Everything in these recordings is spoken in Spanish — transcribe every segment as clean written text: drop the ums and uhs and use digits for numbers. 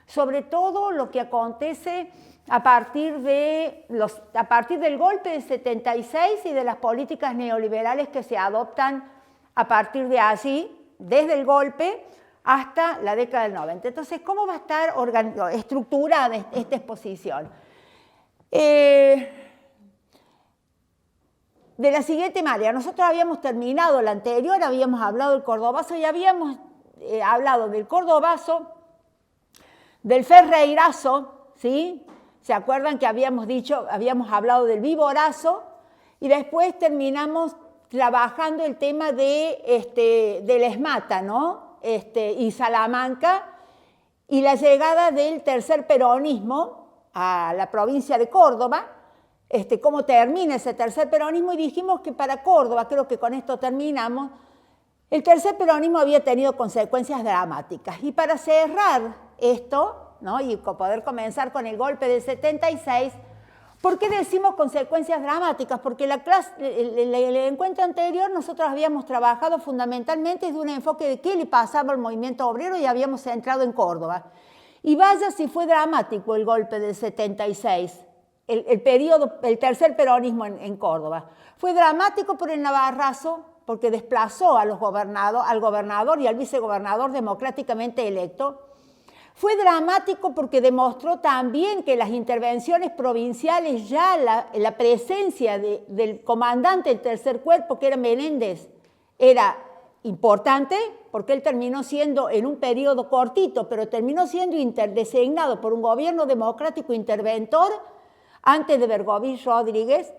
sobre todo lo que acontece a partir del golpe del 76 y de las políticas neoliberales que se adoptan a partir de allí, desde el golpe hasta la década del 90. Entonces, ¿cómo va a estar estructurada esta exposición? De la siguiente manera, nosotros habíamos terminado la anterior, habíamos hablado del cordobazo y habíamos hablado del cordobazo, del ferreirazo, ¿sí? ¿Se acuerdan que habíamos hablado del viborazo? Y después terminamos trabajando el tema del esmata, ¿no? Y Salamanca, y la llegada del tercer peronismo a la provincia de Córdoba, cómo termina ese tercer peronismo, y dijimos que para Córdoba, creo que con esto terminamos, el tercer peronismo había tenido consecuencias dramáticas. Y para cerrar esto, ¿no? Y poder comenzar con el golpe del 76, ¿por qué decimos consecuencias dramáticas? Porque el encuentro anterior nosotros habíamos trabajado fundamentalmente desde un enfoque de qué le pasaba al movimiento obrero y habíamos centrado en Córdoba. Y vaya si fue dramático el golpe del 76, el tercer peronismo en Córdoba. Fue dramático por el Navarrazo, porque desplazó al gobernador y al vicegobernador democráticamente electo. Fue dramático porque demostró también que las intervenciones provinciales, ya la presencia del comandante del tercer cuerpo, que era Menéndez, era importante, porque él terminó siendo, en un periodo cortito, pero terminó siendo designado por un gobierno democrático interventor antes de Bergoglio Rodríguez.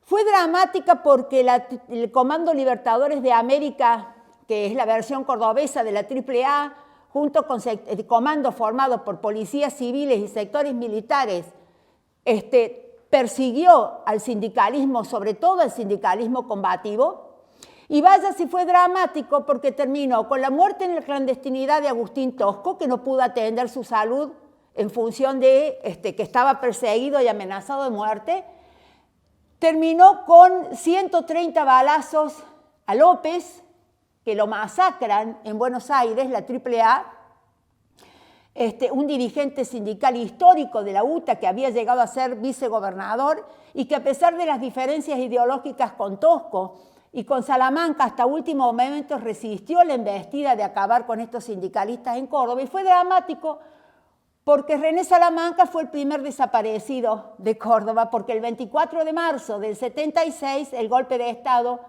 Fue dramática porque el Comando Libertadores de América, que es la versión cordobesa de la AAA, junto con el comando formado por policías civiles y sectores militares, persiguió al sindicalismo, sobre todo al sindicalismo combativo. Y vaya si fue dramático porque terminó con la muerte en la clandestinidad de Agustín Tosco, que no pudo atender su salud en función de que estaba perseguido y amenazado de muerte. Terminó con 130 balazos a López, que lo masacran en Buenos Aires, la AAA, un dirigente sindical histórico de la UTA que había llegado a ser vicegobernador y que a pesar de las diferencias ideológicas con Tosco y con Salamanca hasta último momento resistió la embestida de acabar con estos sindicalistas en Córdoba. Y fue dramático porque René Salamanca fue el primer desaparecido de Córdoba, porque el 24 de marzo del 76 el golpe de Estado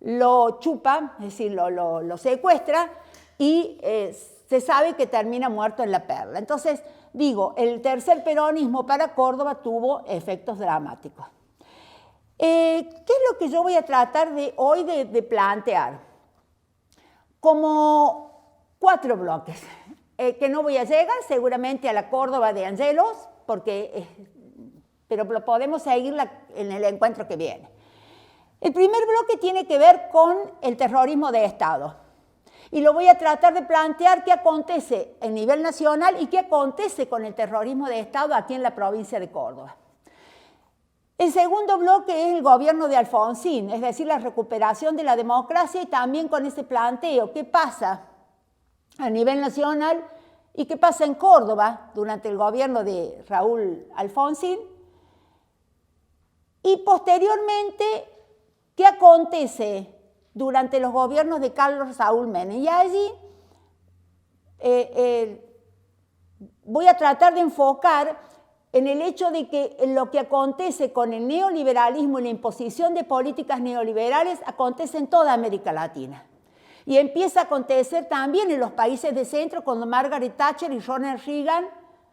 lo chupa, es decir, lo secuestra y se sabe que termina muerto en La Perla. Entonces, digo, el tercer peronismo para Córdoba tuvo efectos dramáticos. ¿Qué es lo que yo voy a tratar hoy de plantear? Como 4 bloques, que no voy a llegar seguramente a la Córdoba de Angelos, pero lo podemos seguir en el encuentro que viene. El primer bloque tiene que ver con el terrorismo de Estado. Y lo voy a tratar de plantear qué acontece a nivel nacional y qué acontece con el terrorismo de Estado aquí en la provincia de Córdoba. El segundo bloque es el gobierno de Alfonsín, es decir, la recuperación de la democracia y también con ese planteo, qué pasa a nivel nacional y qué pasa en Córdoba durante el gobierno de Raúl Alfonsín. Y posteriormente, ¿qué acontece durante los gobiernos de Carlos Saúl Menem? Y allí voy a tratar de enfocar en el hecho de que lo que acontece con el neoliberalismo y la imposición de políticas neoliberales acontece en toda América Latina. Y empieza a acontecer también en los países de centro, cuando Margaret Thatcher y Ronald Reagan,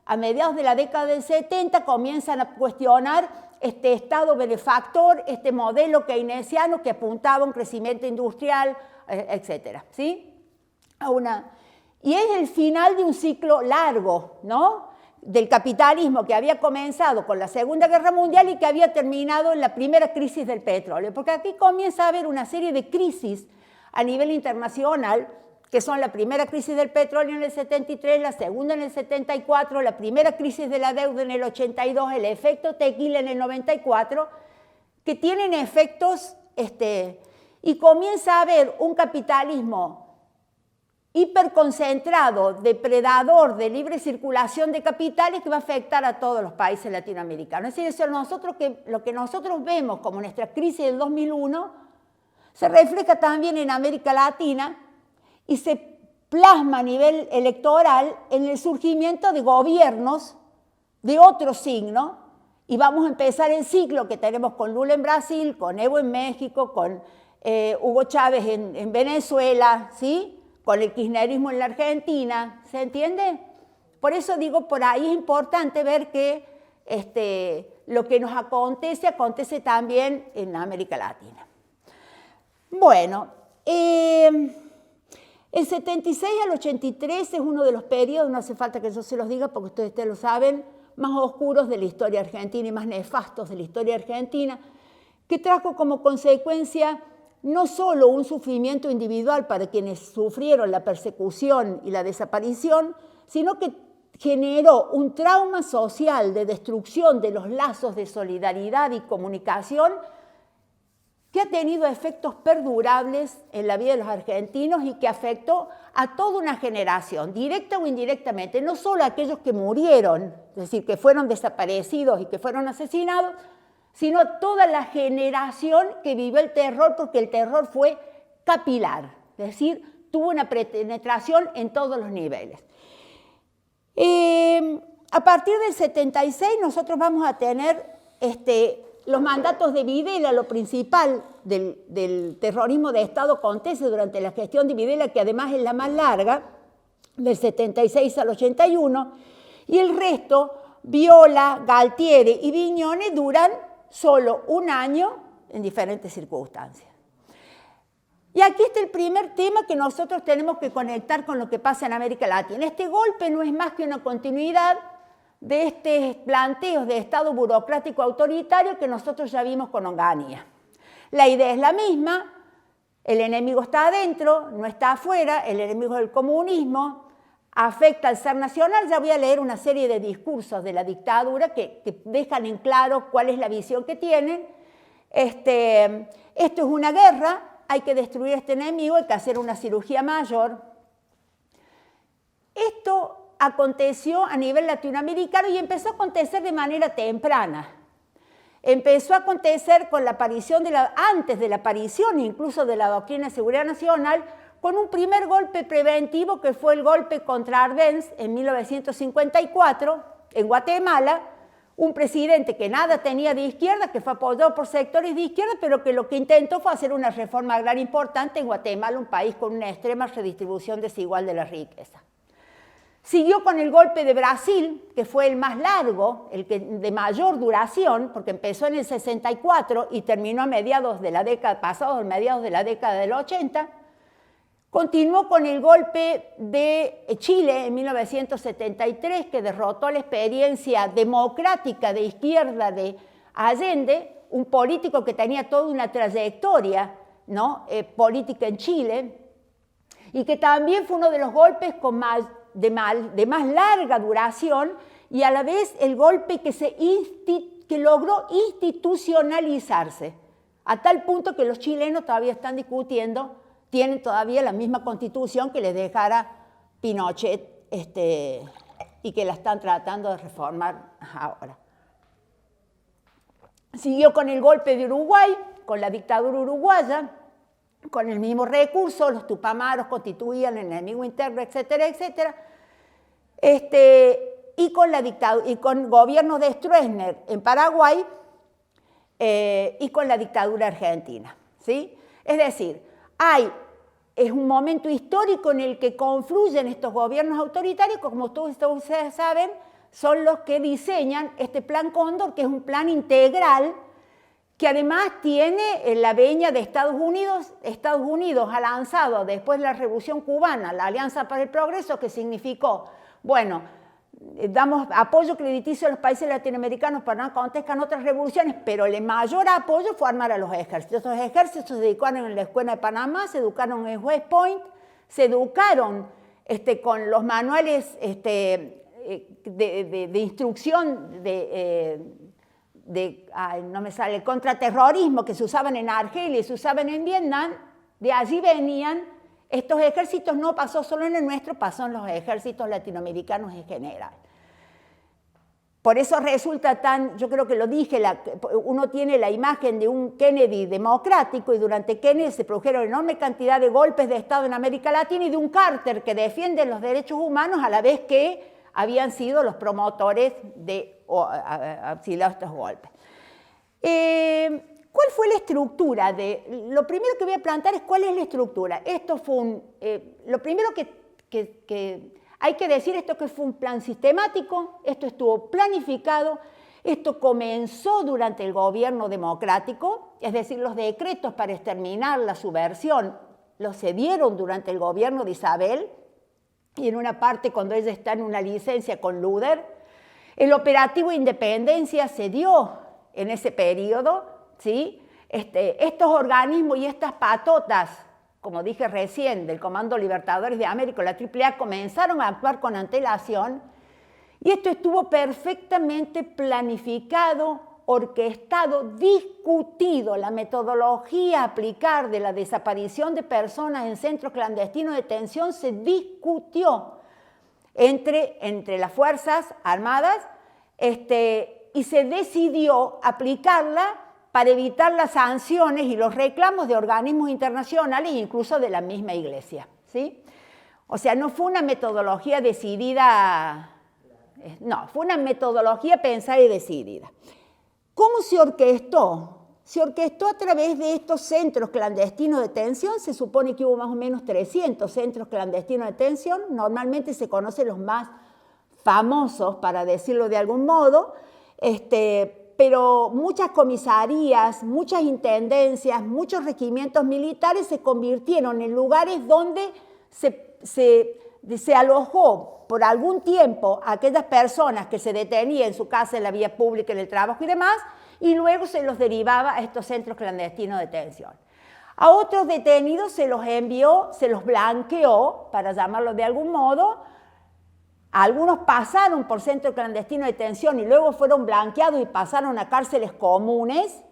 a mediados de la década del 70, comienzan a cuestionar este Estado benefactor, este modelo keynesiano que apuntaba a un crecimiento industrial, etc. ¿Sí? Y es el final de un ciclo largo, ¿no?, del capitalismo que había comenzado con la Segunda Guerra Mundial y que había terminado en la primera crisis del petróleo. Porque aquí comienza a haber una serie de crisis a nivel internacional, que son la primera crisis del petróleo en el 73, la segunda en el 74, la primera crisis de la deuda en el 82, el efecto Tequila en el 94, que tienen efectos, y comienza a haber un capitalismo hiperconcentrado, depredador de libre circulación de capitales que va a afectar a todos los países latinoamericanos. Es decir, lo que nosotros vemos como nuestra crisis del 2001 se refleja también en América Latina y se plasma a nivel electoral en el surgimiento de gobiernos de otro signo, y vamos a empezar el ciclo que tenemos con Lula en Brasil, con Evo en México, con Hugo Chávez en Venezuela, ¿sí?, con el kirchnerismo en la Argentina, ¿se entiende? Por eso digo, por ahí es importante ver que lo que nos acontece también en América Latina. Bueno, el 76 al 83 es uno de los periodos, no hace falta que yo se los diga porque ustedes lo saben, más oscuros de la historia argentina y más nefastos de la historia argentina, que trajo como consecuencia no solo un sufrimiento individual para quienes sufrieron la persecución y la desaparición, sino que generó un trauma social de destrucción de los lazos de solidaridad y comunicación que ha tenido efectos perdurables en la vida de los argentinos y que afectó a toda una generación, directa o indirectamente, no solo a aquellos que murieron, es decir, que fueron desaparecidos y que fueron asesinados, sino a toda la generación que vivió el terror, porque el terror fue capilar, es decir, tuvo una penetración en todos los niveles. A partir del 76 nosotros vamos a tener los mandatos de Videla. Lo principal del terrorismo de Estado acontece durante la gestión de Videla, que además es la más larga, del 76 al 81, y el resto, Viola, Galtieri y Viñones, duran solo un año en diferentes circunstancias. Y aquí está el primer tema que nosotros tenemos que conectar con lo que pasa en América Latina. Este golpe no es más que una continuidad de estos planteos de Estado burocrático autoritario que nosotros ya vimos con Onganía. La idea es la misma, el enemigo está adentro, no está afuera, el enemigo es el comunismo, afecta al ser nacional. Ya voy a leer una serie de discursos de la dictadura que dejan en claro cuál es la visión que tienen. Esto es una guerra, hay que destruir a este enemigo, hay que hacer una cirugía mayor. Esto aconteció a nivel latinoamericano y empezó a acontecer de manera temprana. Empezó a acontecer con la aparición antes de la aparición incluso de la doctrina de seguridad nacional, con un primer golpe preventivo que fue el golpe contra Arbenz en 1954 en Guatemala, un presidente que nada tenía de izquierda, que fue apoyado por sectores de izquierda, pero que lo que intentó fue hacer una reforma agraria importante en Guatemala, un país con una extrema redistribución desigual de la riqueza. Siguió con el golpe de Brasil, que fue el más largo, de mayor duración, porque empezó en el 64 y terminó a mediados de la década, pasados mediados de la década del 80. Continuó con el golpe de Chile en 1973, que derrotó la experiencia democrática de izquierda de Allende, un político que tenía toda una trayectoria, ¿no?, política en Chile, y que también fue uno de los golpes de más larga duración y a la vez el golpe que logró institucionalizarse, a tal punto que los chilenos todavía están discutiendo, tienen todavía la misma constitución que les dejara Pinochet y que la están tratando de reformar ahora. Siguió con el golpe de Uruguay, con la dictadura uruguaya, con el mismo recurso, los tupamaros constituían el enemigo interno, etcétera, etcétera, y con gobiernos de Stroessner en Paraguay y con la dictadura argentina, ¿sí? Es decir, es un momento histórico en el que confluyen estos gobiernos autoritarios, como todos ustedes saben, son los que diseñan este Plan Cóndor, que es un plan integral, que además tiene la veña de Estados Unidos. Estados Unidos ha lanzado, después de la Revolución Cubana, la Alianza para el Progreso, que significó, bueno, damos apoyo crediticio a los países latinoamericanos para que no acontezcan otras revoluciones, pero el mayor apoyo fue armar a los ejércitos. Los ejércitos se educaron en la Escuela de Panamá, se educaron en West Point, se educaron con los manuales de instrucción no me sale, contraterrorismo que se usaban en Argelia y se usaban en Vietnam. De allí venían Estos ejércitos no pasó solo en el nuestro, pasó en los ejércitos latinoamericanos en general. Por eso resulta tan, yo creo que lo dije, uno tiene la imagen de un Kennedy democrático y durante Kennedy se produjeron enorme cantidad de golpes de Estado en América Latina y de un Carter que defiende los derechos humanos a la vez que habían sido los promotores de estos golpes. ¿Cuál fue la estructura? Lo primero que voy a plantear es cuál es la estructura. Esto fue lo primero que hay que decir esto que fue un plan sistemático, esto estuvo planificado, esto comenzó durante el gobierno democrático, es decir, los decretos para exterminar la subversión los se dieron durante el gobierno de Isabel, y en una parte cuando ella está en una licencia con Luder. El operativo Independencia se dio en ese periodo, ¿sí? Estos organismos y estas patotas, como dije recién, del Comando Libertadores de América, la AAA, comenzaron a actuar con antelación y esto estuvo perfectamente planificado, orquestado, discutido. La metodología a aplicar de la desaparición de personas en centros clandestinos de detención se discutió entre las Fuerzas Armadas y se decidió aplicarla para evitar las sanciones y los reclamos de organismos internacionales, incluso de la misma Iglesia, ¿sí? O sea, no fue una metodología decidida, no, fue una metodología pensada y decidida. ¿Cómo se orquestó? Se orquestó a través de estos centros clandestinos de detención. Se supone que hubo más o menos 300 centros clandestinos de detención. Normalmente se conocen los más famosos, para decirlo de algún modo, pero muchas comisarías, muchas intendencias, muchos regimientos militares se convirtieron en lugares donde se alojó por algún tiempo a aquellas personas que se detenían en su casa, en la vía pública, en el trabajo y demás, y luego se los derivaba a estos centros clandestinos de detención. A otros detenidos se los envió, se los blanqueó, para llamarlo de algún modo. Algunos pasaron por centros clandestinos de detención y luego fueron blanqueados y pasaron a cárceles comunes,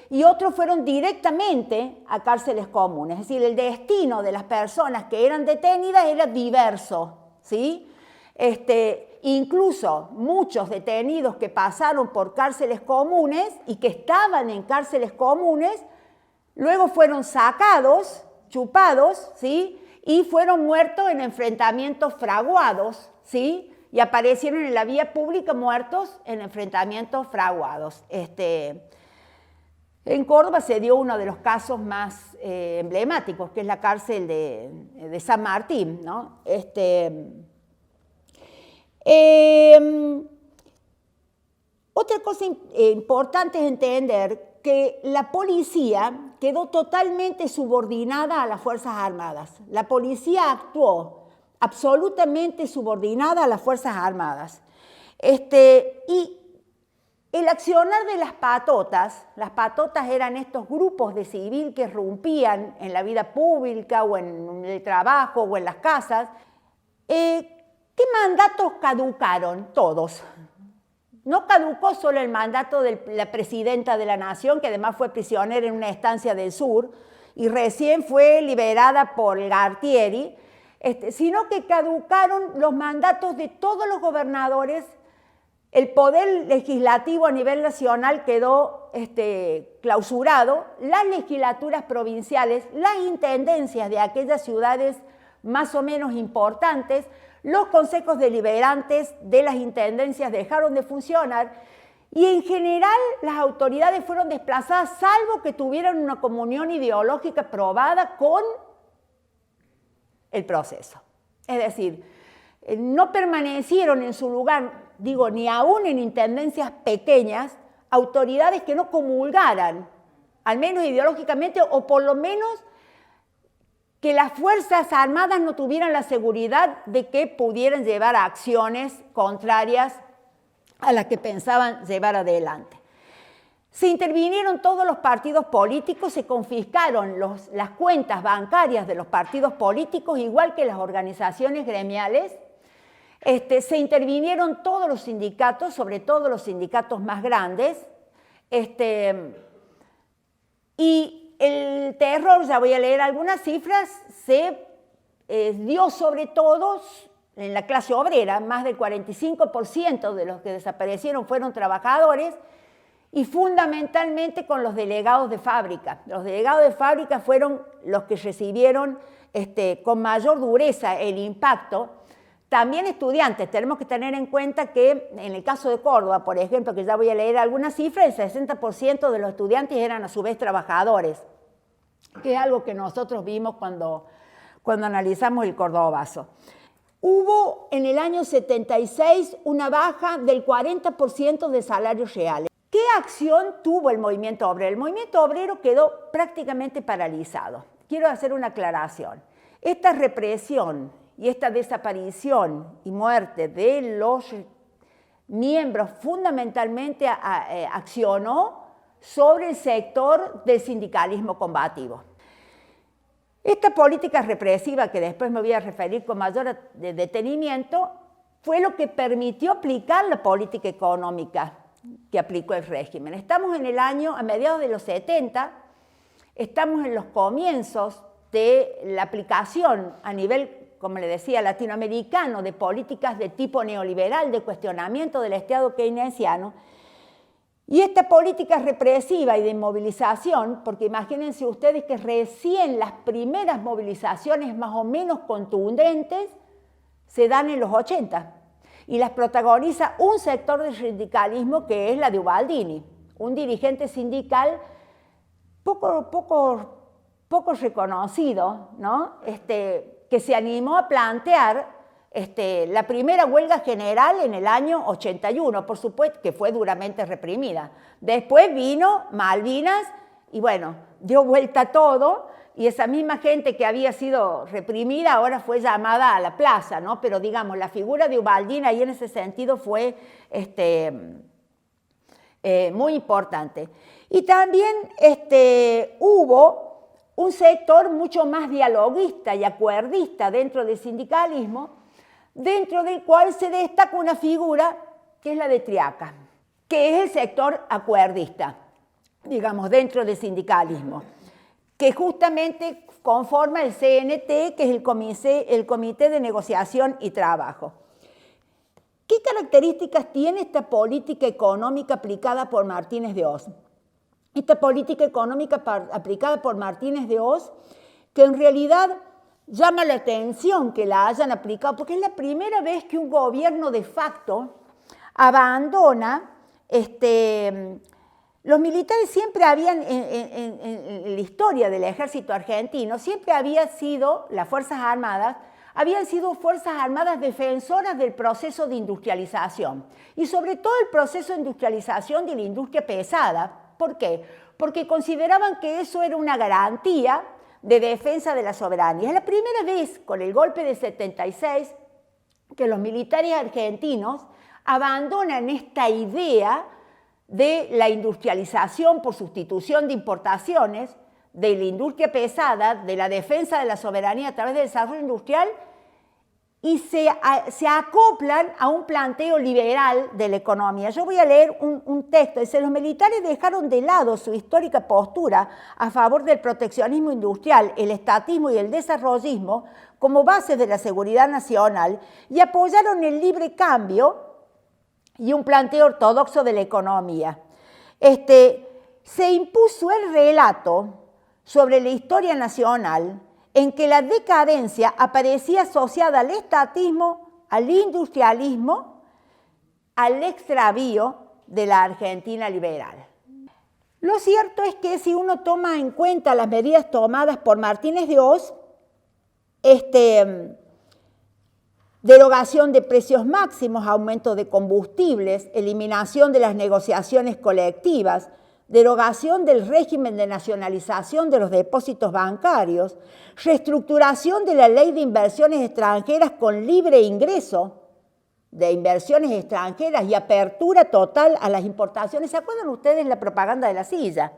y otros fueron directamente a cárceles comunes. Es decir, el destino de las personas que eran detenidas era diverso, ¿sí? Incluso muchos detenidos que pasaron por cárceles comunes y que estaban en cárceles comunes, luego fueron sacados, chupados, ¿sí? Y fueron muertos en enfrentamientos fraguados, ¿sí? Y aparecieron en la vía pública muertos en enfrentamientos fraguados. En Córdoba se dio uno de los casos más emblemáticos, que es la cárcel de San Martín, ¿no? Otra cosa importante es entender que la policía quedó totalmente subordinada a las Fuerzas Armadas. La policía actuó absolutamente subordinada a las Fuerzas Armadas. Y el accionar de las patotas eran estos grupos de civil que irrumpían en la vida pública o en el trabajo o en las casas. ¿Qué mandatos caducaron? Todos. No caducó solo el mandato de la presidenta de la Nación, que además fue prisionera en una estancia del sur y recién fue liberada por Gartieri, sino que caducaron los mandatos de todos los gobernadores. El poder legislativo a nivel nacional quedó clausurado, las legislaturas provinciales, las intendencias de aquellas ciudades más o menos importantes, los consejos deliberantes de las intendencias dejaron de funcionar y en general las autoridades fueron desplazadas, salvo que tuvieran una comunión ideológica probada con el proceso. Es decir, no permanecieron en su lugar, digo, ni aún en intendencias pequeñas, autoridades que no comulgaran, al menos ideológicamente, o por lo menos que las Fuerzas Armadas no tuvieran la seguridad de que pudieran llevar a acciones contrarias a las que pensaban llevar adelante. Se intervinieron todos los partidos políticos, se confiscaron las cuentas bancarias de los partidos políticos, igual que las organizaciones gremiales. Se intervinieron todos los sindicatos, sobre todo los sindicatos más grandes, y el terror, ya voy a leer algunas cifras, se dio sobre todo en la clase obrera. Más del 45% de los que desaparecieron fueron trabajadores, y fundamentalmente con los delegados de fábrica. Los delegados de fábrica fueron los que recibieron con mayor dureza el impacto. También estudiantes. Tenemos que tener en cuenta que en el caso de Córdoba, por ejemplo, que ya voy a leer algunas cifras, el 60% de los estudiantes eran a su vez trabajadores, que es algo que nosotros vimos cuando analizamos el cordobazo. Hubo en el año 76 una baja del 40% de salarios reales. ¿Qué acción tuvo el movimiento obrero? El movimiento obrero quedó prácticamente paralizado. Quiero hacer una aclaración. Esta represión y esta desaparición y muerte de los miembros fundamentalmente accionó sobre el sector del sindicalismo combativo. Esta política represiva, que después me voy a referir con mayor detenimiento, fue lo que permitió aplicar la política económica que aplicó el régimen. Estamos en el año, a mediados de los 70, estamos en los comienzos de la aplicación a nivel, como le decía, latinoamericano, de políticas de tipo neoliberal, de cuestionamiento del Estado keynesiano. Y esta política represiva y de movilización, porque imagínense ustedes que recién las primeras movilizaciones más o menos contundentes se dan en los 80, y las protagoniza un sector del sindicalismo que es la de Ubaldini, un dirigente sindical poco reconocido, ¿no? Que se animó a plantear la primera huelga general en el año 81, por supuesto, que fue duramente reprimida. Después vino Malvinas y bueno, dio vuelta todo, y esa misma gente que había sido reprimida ahora fue llamada a la plaza, ¿no? Pero digamos, la figura de Ubaldini ahí en ese sentido fue muy importante. Y también hubo un sector mucho más dialoguista y acuerdista dentro del sindicalismo, dentro del cual se destaca una figura que es la de Triaca, que es el sector acuerdista, digamos, dentro del sindicalismo, que justamente conforma el CNT, que es el Comité de Negociación y Trabajo. ¿Qué características tiene esta política económica aplicada por Martínez de Hoz? Esta política económica aplicada por Martínez de Hoz, que en realidad llama la atención que la hayan aplicado, porque es la primera vez que un gobierno de facto abandona los militares. Siempre habían, en la historia del ejército argentino, siempre había sido, las Fuerzas Armadas, habían sido Fuerzas Armadas defensoras del proceso de industrialización, y sobre todo el proceso de industrialización de la industria pesada. ¿Por qué? Porque consideraban que eso era una garantía de defensa de la soberanía. Es la primera vez, con el golpe de 76, que los militares argentinos abandonan esta idea de la industrialización por sustitución de importaciones, de la industria pesada, de la defensa de la soberanía a través del desarrollo industrial, y se acoplan a un planteo liberal de la economía. Yo voy a leer un texto. Dice: los militares dejaron de lado su histórica postura a favor del proteccionismo industrial, el estatismo y el desarrollismo como bases de la seguridad nacional, y apoyaron el libre cambio y un planteo ortodoxo de la economía. Se impuso el relato sobre la historia nacional en que la decadencia aparecía asociada al estatismo, al industrialismo, al extravío de la Argentina liberal. Lo cierto es que si uno toma en cuenta las medidas tomadas por Martínez de Hoz, derogación de precios máximos, aumento de combustibles, eliminación de las negociaciones colectivas, derogación del régimen de nacionalización de los depósitos bancarios, reestructuración de la ley de inversiones extranjeras con libre ingreso de inversiones extranjeras y apertura total a las importaciones. ¿Se acuerdan ustedes la propaganda de la silla?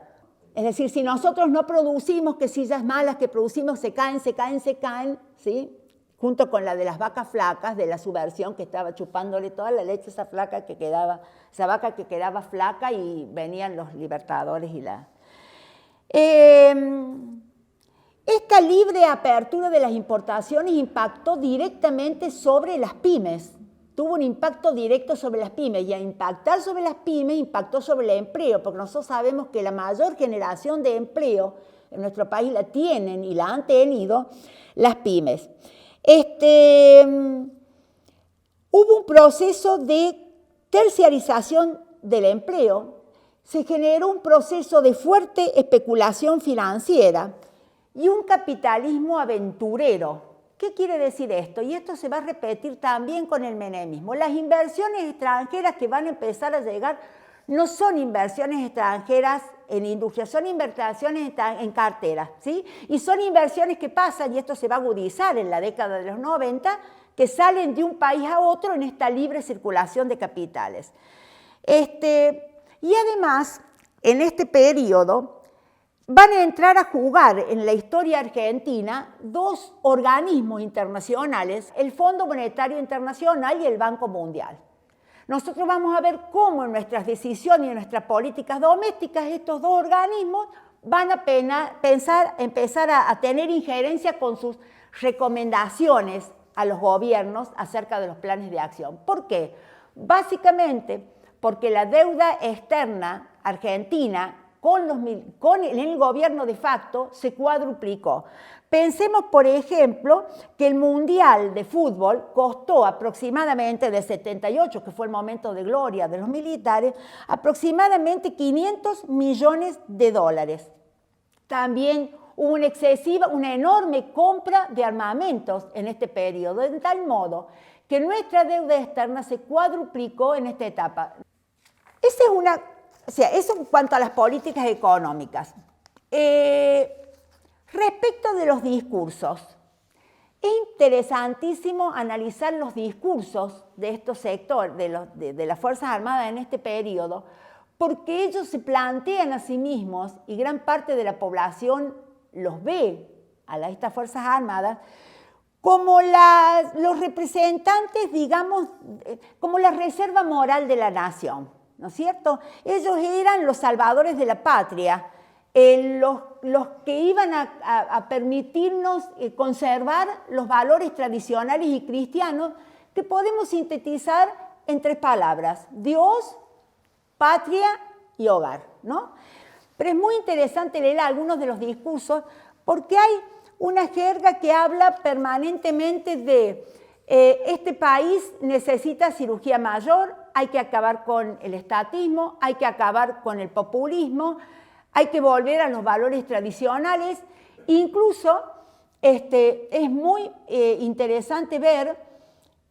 Es decir, si nosotros no producimos, que sillas malas que producimos se caen, ¿sí? Junto con la de las vacas flacas, de la subversión, que estaba chupándole toda la leche a esa vaca que quedaba flaca, y venían los libertadores y la... Esta libre apertura de las importaciones impactó directamente sobre las pymes, tuvo un impacto directo sobre las pymes, y al impactar sobre las pymes impactó sobre el empleo, porque nosotros sabemos que la mayor generación de empleo en nuestro país la tienen y la han tenido las pymes. Hubo un proceso de terciarización del empleo, se generó un proceso de fuerte especulación financiera y un capitalismo aventurero. ¿Qué quiere decir esto? Y esto se va a repetir también con el menemismo. Las inversiones extranjeras que van a empezar a llegar no son inversiones extranjeras en industria, son inversiones en carteras, ¿sí? Y son inversiones que pasan, y esto se va a agudizar en la década de los 90, que salen de un país a otro en esta libre circulación de capitales. Y además, en este periodo, van a entrar a jugar en la historia argentina dos organismos internacionales, el Fondo Monetario Internacional y el Banco Mundial. Nosotros vamos a ver cómo en nuestras decisiones y en nuestras políticas domésticas estos dos organismos van a empezar a tener injerencia con sus recomendaciones a los gobiernos acerca de los planes de acción. ¿Por qué? Básicamente porque la deuda externa argentina en el gobierno de facto se cuadruplicó. Pensemos, por ejemplo, que el Mundial de Fútbol costó aproximadamente, del 78, que fue el momento de gloria de los militares, aproximadamente 500 millones de dólares. También hubo una enorme compra de armamentos en este periodo, de tal modo que nuestra deuda externa se cuadruplicó en esta etapa. Eso en cuanto a las políticas económicas. Respecto de los discursos, es interesantísimo analizar los discursos de estos sectores, de las Fuerzas Armadas en este periodo, porque ellos se plantean a sí mismos, y gran parte de la población los ve a estas Fuerzas Armadas, como los representantes, digamos, como la reserva moral de la nación, ¿no es cierto? Ellos eran los salvadores de la patria, los que iban a permitirnos conservar los valores tradicionales y cristianos que podemos sintetizar en tres palabras: Dios, patria y hogar, ¿no? Pero es muy interesante leer algunos de los discursos porque hay una jerga que habla permanentemente de este país necesita cirugía mayor, hay que acabar con el estatismo, hay que acabar con el populismo, hay que volver a los valores tradicionales. Incluso es muy interesante ver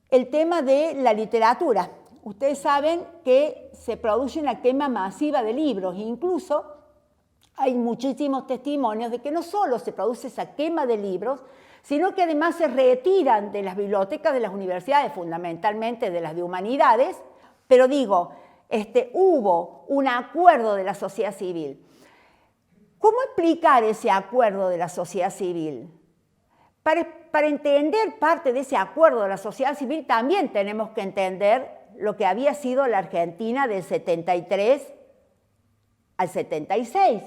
el tema de la literatura. Ustedes saben que se produce una quema masiva de libros, incluso hay muchísimos testimonios de que no solo se produce esa quema de libros, sino que además se retiran de las bibliotecas de las universidades, fundamentalmente de las de humanidades, pero digo, hubo un acuerdo de la sociedad civil. ¿Cómo explicar ese acuerdo de la sociedad civil? Para entender parte de ese acuerdo de la sociedad civil también tenemos que entender lo que había sido la Argentina del 73 al 76.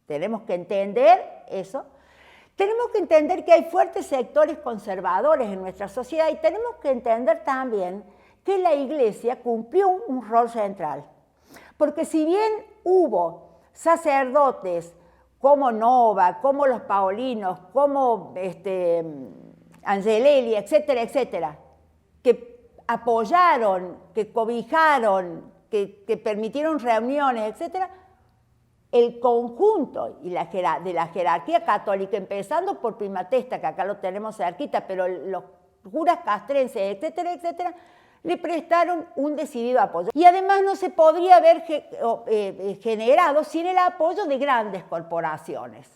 Tenemos que entender eso. Tenemos que entender que hay fuertes sectores conservadores en nuestra sociedad y tenemos que entender también que la Iglesia cumplió un rol central. Porque si bien hubo sacerdotes como Nova, como los Paulinos, como Angelelli, etcétera, etcétera, que apoyaron, que cobijaron, que permitieron reuniones, etcétera, el conjunto de la jerarquía católica, empezando por Primatesta, que acá lo tenemos cerquita, pero los curas castrenses, etcétera, etcétera, le prestaron un decidido apoyo. Y además no se podría haber generado sin el apoyo de grandes corporaciones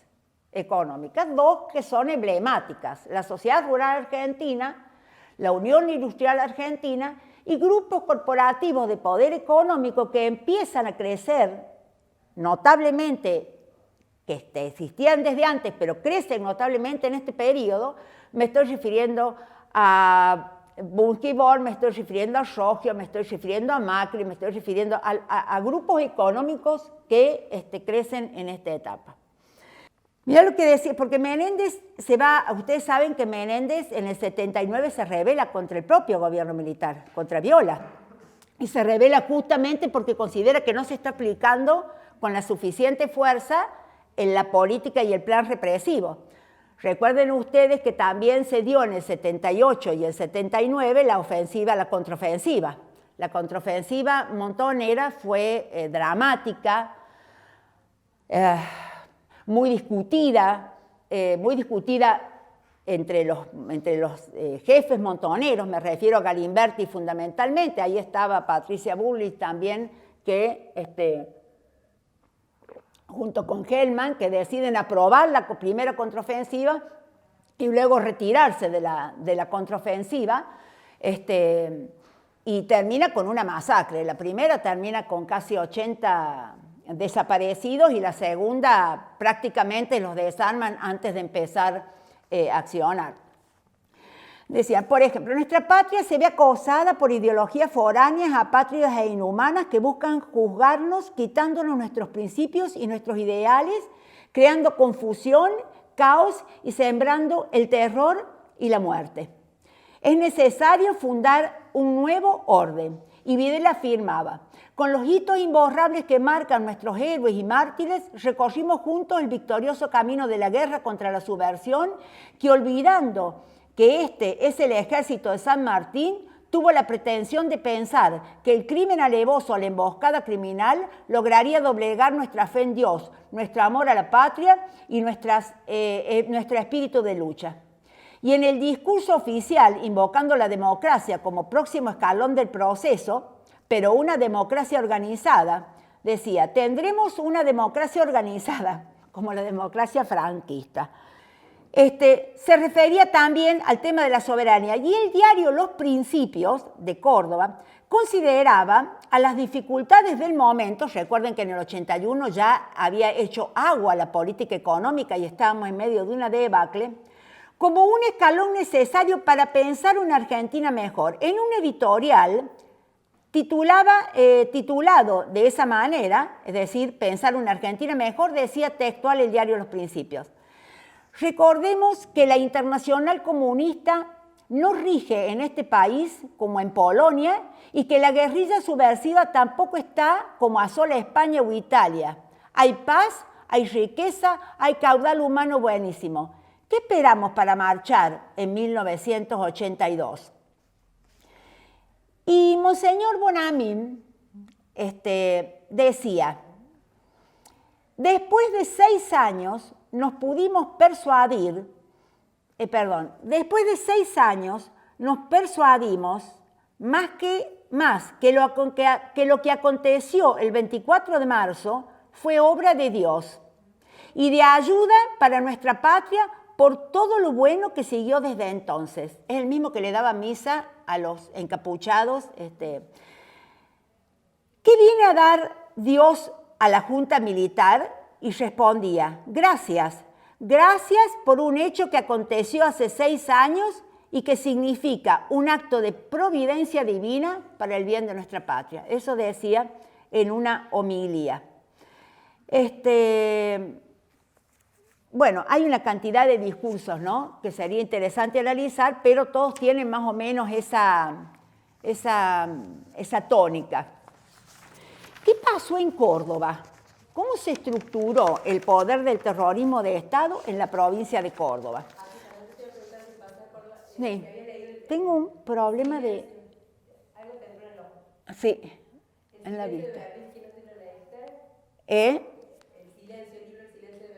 económicas, dos que son emblemáticas: la Sociedad Rural Argentina, la Unión Industrial Argentina y grupos corporativos de poder económico que empiezan a crecer notablemente, que existían desde antes, pero crecen notablemente en este periodo. Me estoy refiriendo a Bunky-Bor, me estoy refiriendo a Rogio, me estoy refiriendo a Macri, me estoy refiriendo a grupos económicos que crecen en esta etapa. Mira lo que decía, porque Menéndez ustedes saben que Menéndez en el 79 se rebela contra el propio gobierno militar, contra Viola, y se rebela justamente porque considera que no se está aplicando con la suficiente fuerza en la política y el plan represivo. Recuerden ustedes que también se dio en el 78 y el 79 la contraofensiva. La contraofensiva montonera fue dramática, muy discutida entre los jefes montoneros, me refiero a Galimberti fundamentalmente, ahí estaba Patricia Bullrich también, que junto con Hellman, que deciden aprobar la primera contraofensiva y luego retirarse de la contraofensiva, y termina con una masacre. La primera termina con casi 80 desaparecidos y la segunda prácticamente los desarman antes de empezar a accionar. Decía, por ejemplo, nuestra patria se ve acosada por ideologías foráneas, apátridas e inhumanas que buscan juzgarnos, quitándonos nuestros principios y nuestros ideales, creando confusión, caos y sembrando el terror y la muerte. Es necesario fundar un nuevo orden. Y Videla afirmaba, con los hitos imborrables que marcan nuestros héroes y mártires, recorrimos juntos el victorioso camino de la guerra contra la subversión, que olvidando que este es el ejército de San Martín, tuvo la pretensión de pensar que el crimen alevoso a la emboscada criminal lograría doblegar nuestra fe en Dios, nuestro amor a la patria y nuestro espíritu de lucha. Y en el discurso oficial, invocando la democracia como próximo escalón del proceso, pero una democracia organizada, decía, tendremos una democracia organizada, como la democracia franquista. Se refería también al tema de la soberanía. Y el diario Los Principios de Córdoba consideraba a las dificultades del momento, recuerden que en el 81 ya había hecho agua la política económica y estábamos en medio de una debacle, como un escalón necesario para pensar una Argentina mejor. En un editorial titulado de esa manera, es decir, pensar una Argentina mejor, decía textual el diario Los Principios. Recordemos que la Internacional Comunista no rige en este país como en Polonia y que la guerrilla subversiva tampoco está como asola España o Italia. Hay paz, hay riqueza, hay caudal humano buenísimo. ¿Qué esperamos para marchar en 1982? Y Monseñor Bonamín decía, después de 6 años nos pudimos persuadir, después de 6 años nos persuadimos más que lo que aconteció el 24 de marzo fue obra de Dios y de ayuda para nuestra patria por todo lo bueno que siguió desde entonces. Es el mismo que le daba misa a los encapuchados. ¿Qué viene a dar Dios a la Junta Militar? Y respondía, gracias por un hecho que aconteció hace 6 años y que significa un acto de providencia divina para el bien de nuestra patria. Eso decía en una homilía. Bueno, hay una cantidad de discursos, ¿no?, que sería interesante analizar, pero todos tienen más o menos esa tónica. ¿Qué pasó en Córdoba? ¿Cómo se estructuró el poder del terrorismo de Estado en la provincia de Córdoba? Sí. Tengo un problema de... Sí, en la vista.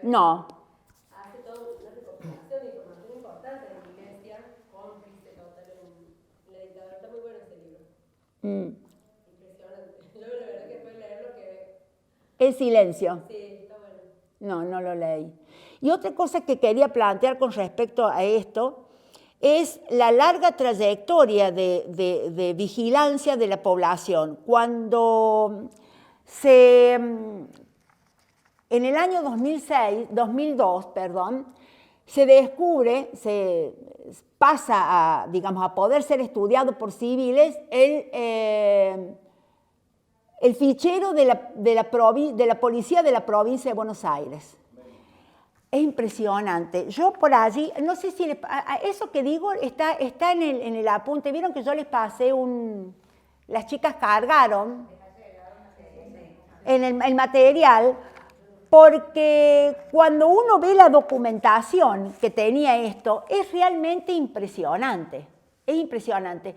No. Hace toda una recopilación de información importante de la iglesia, cómplice total en la dictadura. Está muy bueno ese libro. Impresionante. Yo la verdad que después de leerlo que... El silencio. Sí, está bueno. No lo leí. Y otra cosa que quería plantear con respecto a esto es la larga trayectoria de vigilancia de la población. Cuando en el año 2002, se descubre, se pasa a, digamos, a poder ser estudiado por civiles el fichero de la policía de la provincia de Buenos Aires. Es impresionante. Yo por allí, no sé si eso que digo está en el apunte. Vieron que yo les pasé las chicas cargaron en el material, porque cuando uno ve la documentación que tenía esto, es realmente impresionante. Es impresionante.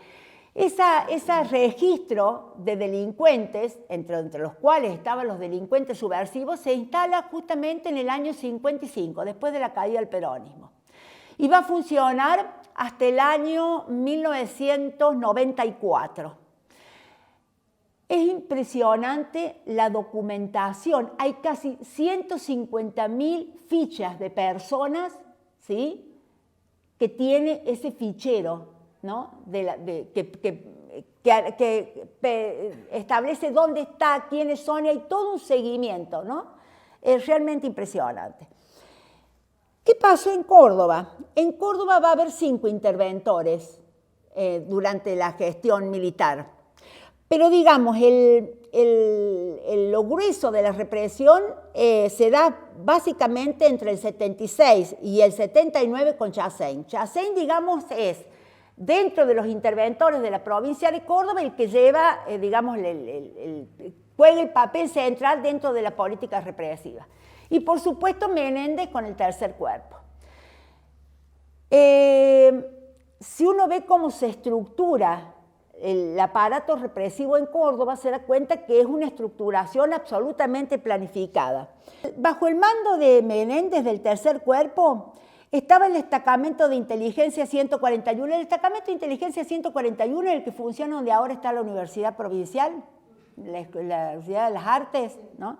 Ese registro de delincuentes, entre los cuales estaban los delincuentes subversivos, se instala justamente en el año 55, después de la caída del peronismo. Y va a funcionar hasta el año 1994. Es impresionante la documentación. Hay casi 150.000 fichas de personas, ¿sí?, que tiene ese fichero, ¿no?, que establece dónde está, quiénes son, y hay todo un seguimiento, ¿no? Es realmente impresionante. ¿Qué pasó en Córdoba? En Córdoba va a haber 5 interventores durante la gestión militar. Pero digamos, lo grueso de la represión se da básicamente entre el 76 y el 79 con Chassein. Chassein, digamos, es dentro de los interventores de la provincia de Córdoba el que lleva, digamos, juega el papel central dentro de la política represiva. Y por supuesto Menéndez con el tercer cuerpo. Si uno ve cómo se estructura el aparato represivo en Córdoba, se da cuenta que es una estructuración absolutamente planificada. Bajo el mando de Menéndez del tercer cuerpo estaba el destacamento de inteligencia 141. El destacamento de inteligencia 141 es el que funciona donde ahora está la Universidad Provincial, la Universidad de las Artes, ¿no?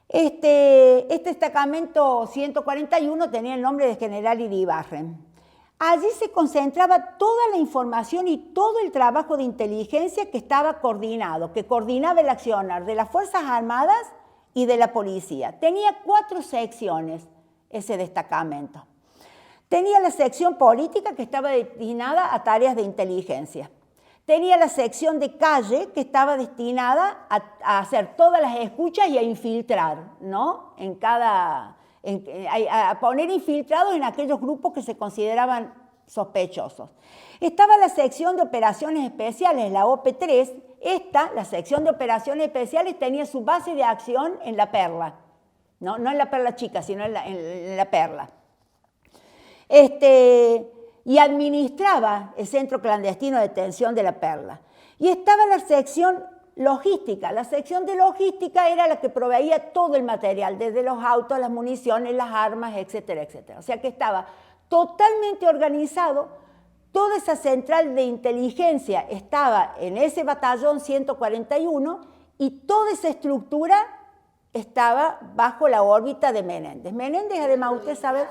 Este destacamento 141 tenía el nombre de General Iribarren. Allí se concentraba toda la información y todo el trabajo de inteligencia que estaba coordinado, que coordinaba el accionar de las Fuerzas Armadas y de la policía. Tenía 4 secciones ese destacamento. Tenía la sección política que estaba destinada a tareas de inteligencia. Tenía la sección de calle que estaba destinada a hacer todas las escuchas y a infiltrar, ¿no?, a poner infiltrados en aquellos grupos que se consideraban sospechosos. Estaba la sección de operaciones especiales, la OP3. La sección de operaciones especiales, tenía su base de acción en La Perla, no en La Perla Chica, sino en la Perla. Y administraba el centro clandestino de detención de La Perla. Y estaba la sección logística. La sección de logística era la que proveía todo el material, desde los autos, las municiones, las armas, etcétera, etcétera. O sea que estaba totalmente organizado. Toda esa central de inteligencia estaba en ese batallón 141 y toda esa estructura estaba bajo la órbita de Menéndez. Menéndez, además, usted sabe...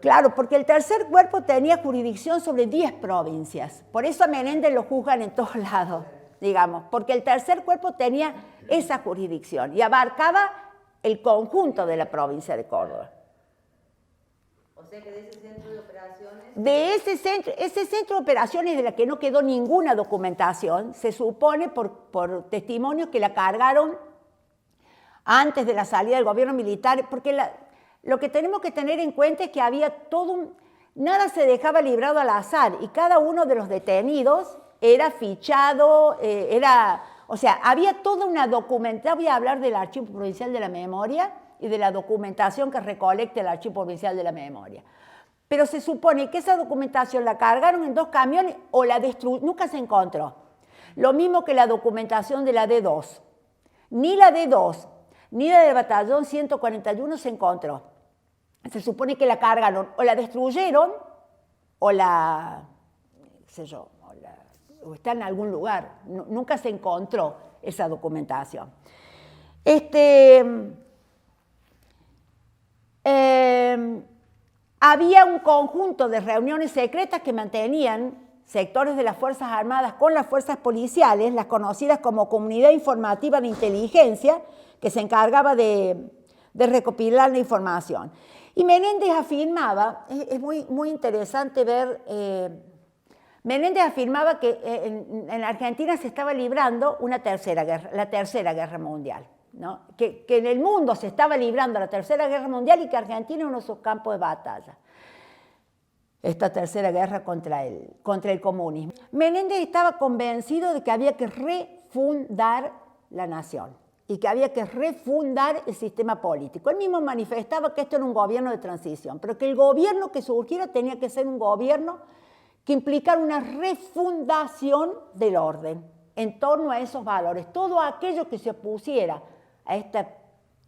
Claro, porque el tercer cuerpo tenía jurisdicción sobre 10 provincias. Por eso a Menéndez lo juzgan en todos lados, digamos, porque el tercer cuerpo tenía esa jurisdicción y abarcaba el conjunto de la provincia de Córdoba. O sea que de ese centro de operaciones... De ese centro de operaciones de la que no quedó ninguna documentación, se supone por testimonios que la cargaron antes de la salida del gobierno militar, porque lo que tenemos que tener en cuenta es que había nada se dejaba librado al azar y cada uno de los detenidos era fichado, o sea, había toda una documentación. Voy a hablar del Archivo Provincial de la Memoria y de la documentación que recolecta el Archivo Provincial de la Memoria. Pero se supone que esa documentación la cargaron en 2 camiones o la destruyeron, nunca se encontró. Lo mismo que la documentación de la D2. Ni la D2, ni la del batallón 141 se encontró. Se supone que la cargaron o la destruyeron o o está en algún lugar. Nunca se encontró esa documentación. Había un conjunto de reuniones secretas que mantenían sectores de las Fuerzas Armadas con las fuerzas policiales, las conocidas como Comunidad Informativa de Inteligencia, que se encargaba de recopilar la información. Y Menéndez afirmaba, es muy, muy interesante ver, Menéndez afirmaba que en Argentina se estaba librando la Tercera Guerra Mundial, ¿no? Que en el mundo se estaba librando la Tercera Guerra Mundial y que Argentina era uno de sus campos de batalla. Esta tercera guerra contra el comunismo. Menéndez estaba convencido de que había que refundar la nación y que había que refundar el sistema político. Él mismo manifestaba que esto era un gobierno de transición, pero que el gobierno que surgiera tenía que ser un gobierno que implicara una refundación del orden en torno a esos valores. Todo aquello que se opusiera a este,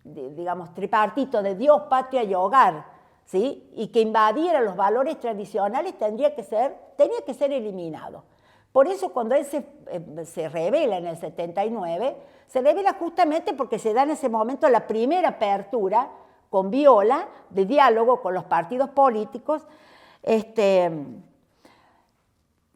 digamos, tripartito de Dios, patria y hogar, ¿sí? Y que invadiera los valores tradicionales, tenía que ser eliminado. Por eso cuando él se revela en el 79, se revela justamente porque se da en ese momento la primera apertura con Viola de diálogo con los partidos políticos.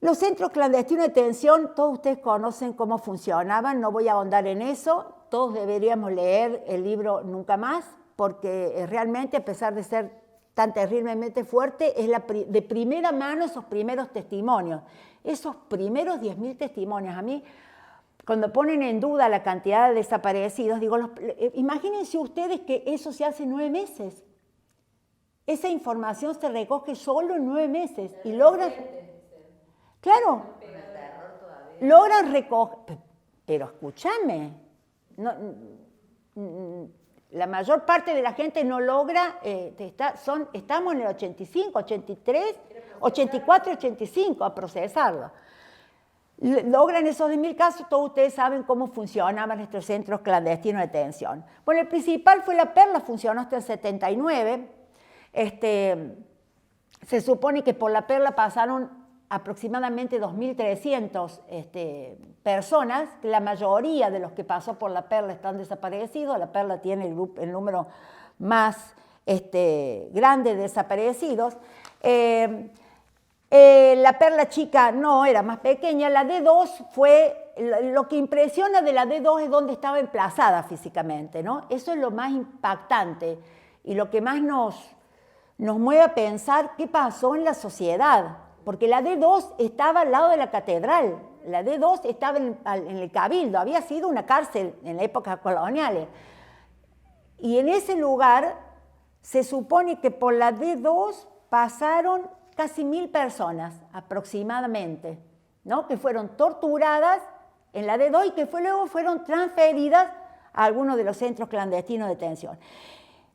Los centros clandestinos de detención, todos ustedes conocen cómo funcionaban, no voy a ahondar en eso, todos deberíamos leer el libro Nunca Más, porque realmente, a pesar de ser tan terriblemente fuerte, es de primera mano esos primeros testimonios, esos primeros 10.000 testimonios. A mí, cuando ponen en duda la cantidad de desaparecidos, digo, imagínense ustedes que eso se hace en 9 meses. Esa información se recoge solo en 9 meses y logran... Claro, logran recoger... Pero escúchame, la mayor parte de la gente no logra, estamos en el 85, 83, 84, 85 a procesarlo. Logran esos 10.000 casos, todos ustedes saben cómo funcionaban nuestros centros clandestinos de detención. Bueno, el principal fue La Perla, funcionó hasta el 79. Se supone que por La Perla pasaron aproximadamente 2.300 personas, que la mayoría de los que pasó por La Perla están desaparecidos. La Perla tiene el número más grande de desaparecidos. La Perla Chica no, era más pequeña. La D2 fue, lo que impresiona de la D2 es dónde estaba emplazada físicamente, ¿no? Eso es lo más impactante y lo que más nos mueve a pensar qué pasó en la sociedad. Porque la D2 estaba al lado de la catedral, la D2 estaba en el Cabildo, había sido una cárcel en la época colonial. Y en ese lugar se supone que por la D2 pasaron casi 1.000 personas aproximadamente, ¿no? Que fueron torturadas en la D2 y que luego fueron transferidas a algunos de los centros clandestinos de detención.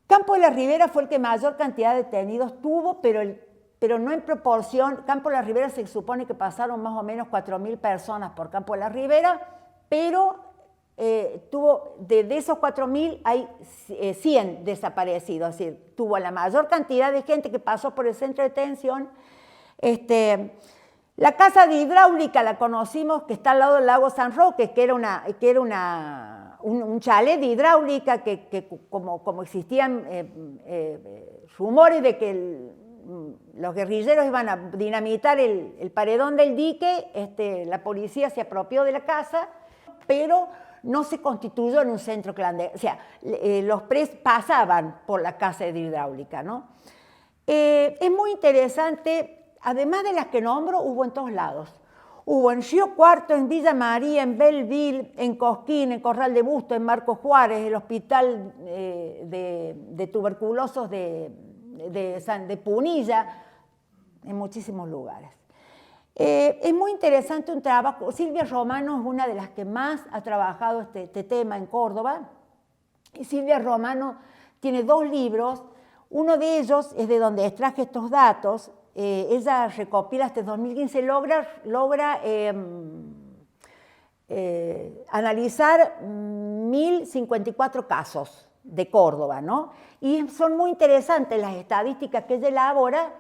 Campo de la Ribera fue el que mayor cantidad de detenidos tuvo, pero no en proporción. Campo de la Ribera se supone que pasaron más o menos 4.000 personas por Campo de la Ribera, pero de esos 4.000 hay 100 desaparecidos, es decir, tuvo la mayor cantidad de gente que pasó por el centro de detención. La casa de hidráulica la conocimos, que está al lado del lago San Roque, que era un chalet de hidráulica, que como existían rumores de que los guerrilleros iban a dinamitar el paredón del dique, la policía se apropió de la casa, pero no se constituyó en un centro clandestino. O sea, los presos pasaban por la casa de hidráulica, ¿no? Es muy interesante, además de las que nombro, hubo en todos lados. Hubo en Río Cuarto, en Villa María, en Belleville, en Cosquín, en Corral de Busto, en Marcos Juárez, el hospital de tuberculosos de Punilla, en muchísimos lugares. Es muy interesante un trabajo. Silvia Romano es una de las que más ha trabajado este tema en Córdoba. Y Silvia Romano tiene 2 libros. Uno de ellos es de donde extraje estos datos. Ella recopila hasta 2015, logra analizar 1.054 casos de Córdoba, ¿no? Y son muy interesantes las estadísticas que ella elabora,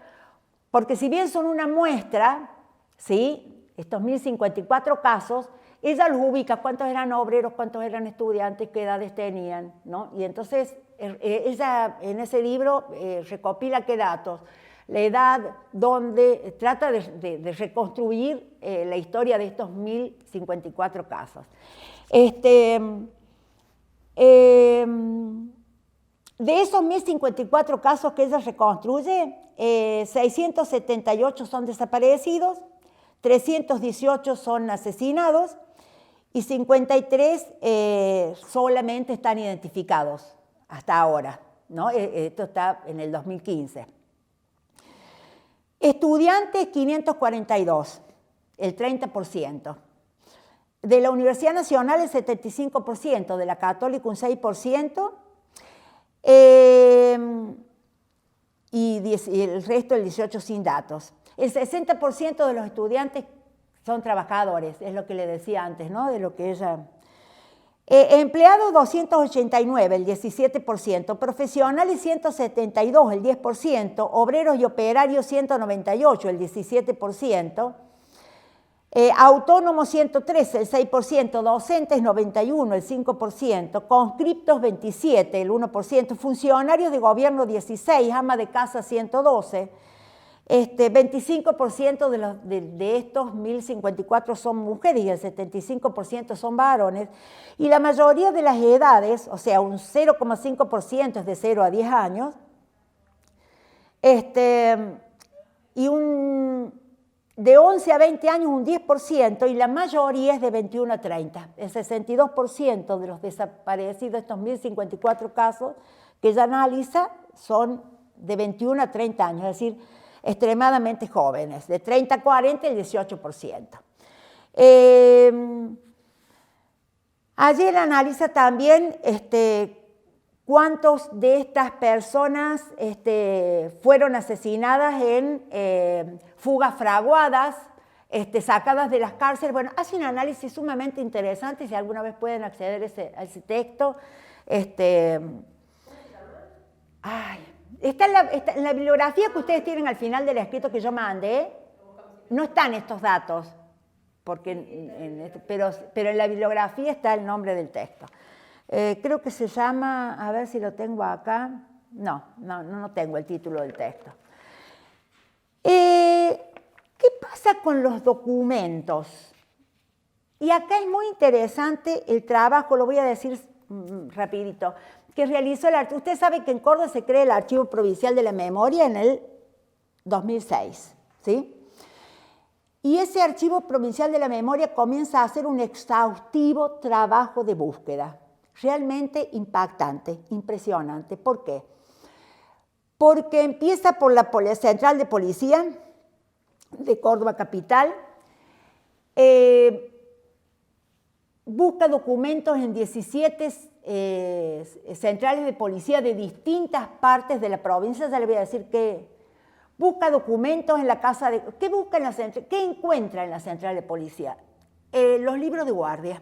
porque si bien son una muestra, ¿sí? Estos 1.054 casos, ella los ubica, cuántos eran obreros, cuántos eran estudiantes, qué edades tenían, ¿no? Y entonces ella en ese libro recopila qué datos, la edad, donde trata de reconstruir la historia de estos 1.054 casos. De esos 1.054 casos que ella reconstruye, 678 son desaparecidos, 318 son asesinados y 53 solamente están identificados hasta ahora, ¿no? Esto está en el 2015. Estudiantes, 542, el 30%. De la Universidad Nacional, el 75%, de la Católica, un 6%, y el resto, el 18%, sin datos. El 60% de los estudiantes son trabajadores, es lo que le decía antes, ¿no? De lo que ella... empleados, 289, el 17%, profesionales, 172, el 10%, obreros y operarios, 198, el 17%, autónomos, 113, el 6%, docentes, 91, el 5%, conscriptos, 27, el 1%, funcionarios de gobierno, 16, ama de casa, 112, 25% de estos 1.054 son mujeres y el 75% son varones, y la mayoría de las edades, o sea, un 0,5% es de 0 a 10 años, y de 11 a 20 años un 10%, y la mayoría es de 21 a 30. El 62% de los desaparecidos, estos 1.054 casos que ella analiza, son de 21 a 30 años, es decir, extremadamente jóvenes, de 30 a 40 el 18%. Ayer analiza también cuántos de estas personas fueron asesinadas en fugas fraguadas, sacadas de las cárceles. Bueno, hace un análisis sumamente interesante, si alguna vez pueden acceder a ese texto. Está en la bibliografía que ustedes tienen al final del escrito que yo mandé, no están estos datos, pero en la bibliografía está el nombre del texto. Creo que se llama, a ver si lo tengo acá, no tengo el título del texto. ¿Qué pasa con los documentos? Y acá es muy interesante el trabajo, lo voy a decir rapidito, que realizó el archivo. Usted sabe que en Córdoba se crea el Archivo Provincial de la Memoria en el 2006, ¿sí? Y ese Archivo Provincial de la Memoria comienza a hacer un exhaustivo trabajo de búsqueda, realmente impactante, impresionante. ¿Por qué? Porque empieza por la Central de Policía de Córdoba Capital, busca documentos en 17 centrales de policía de distintas partes de la provincia, ya le voy a decir que busca documentos en la casa de... ¿Qué encuentra en la central de policía? Los libros de guardia.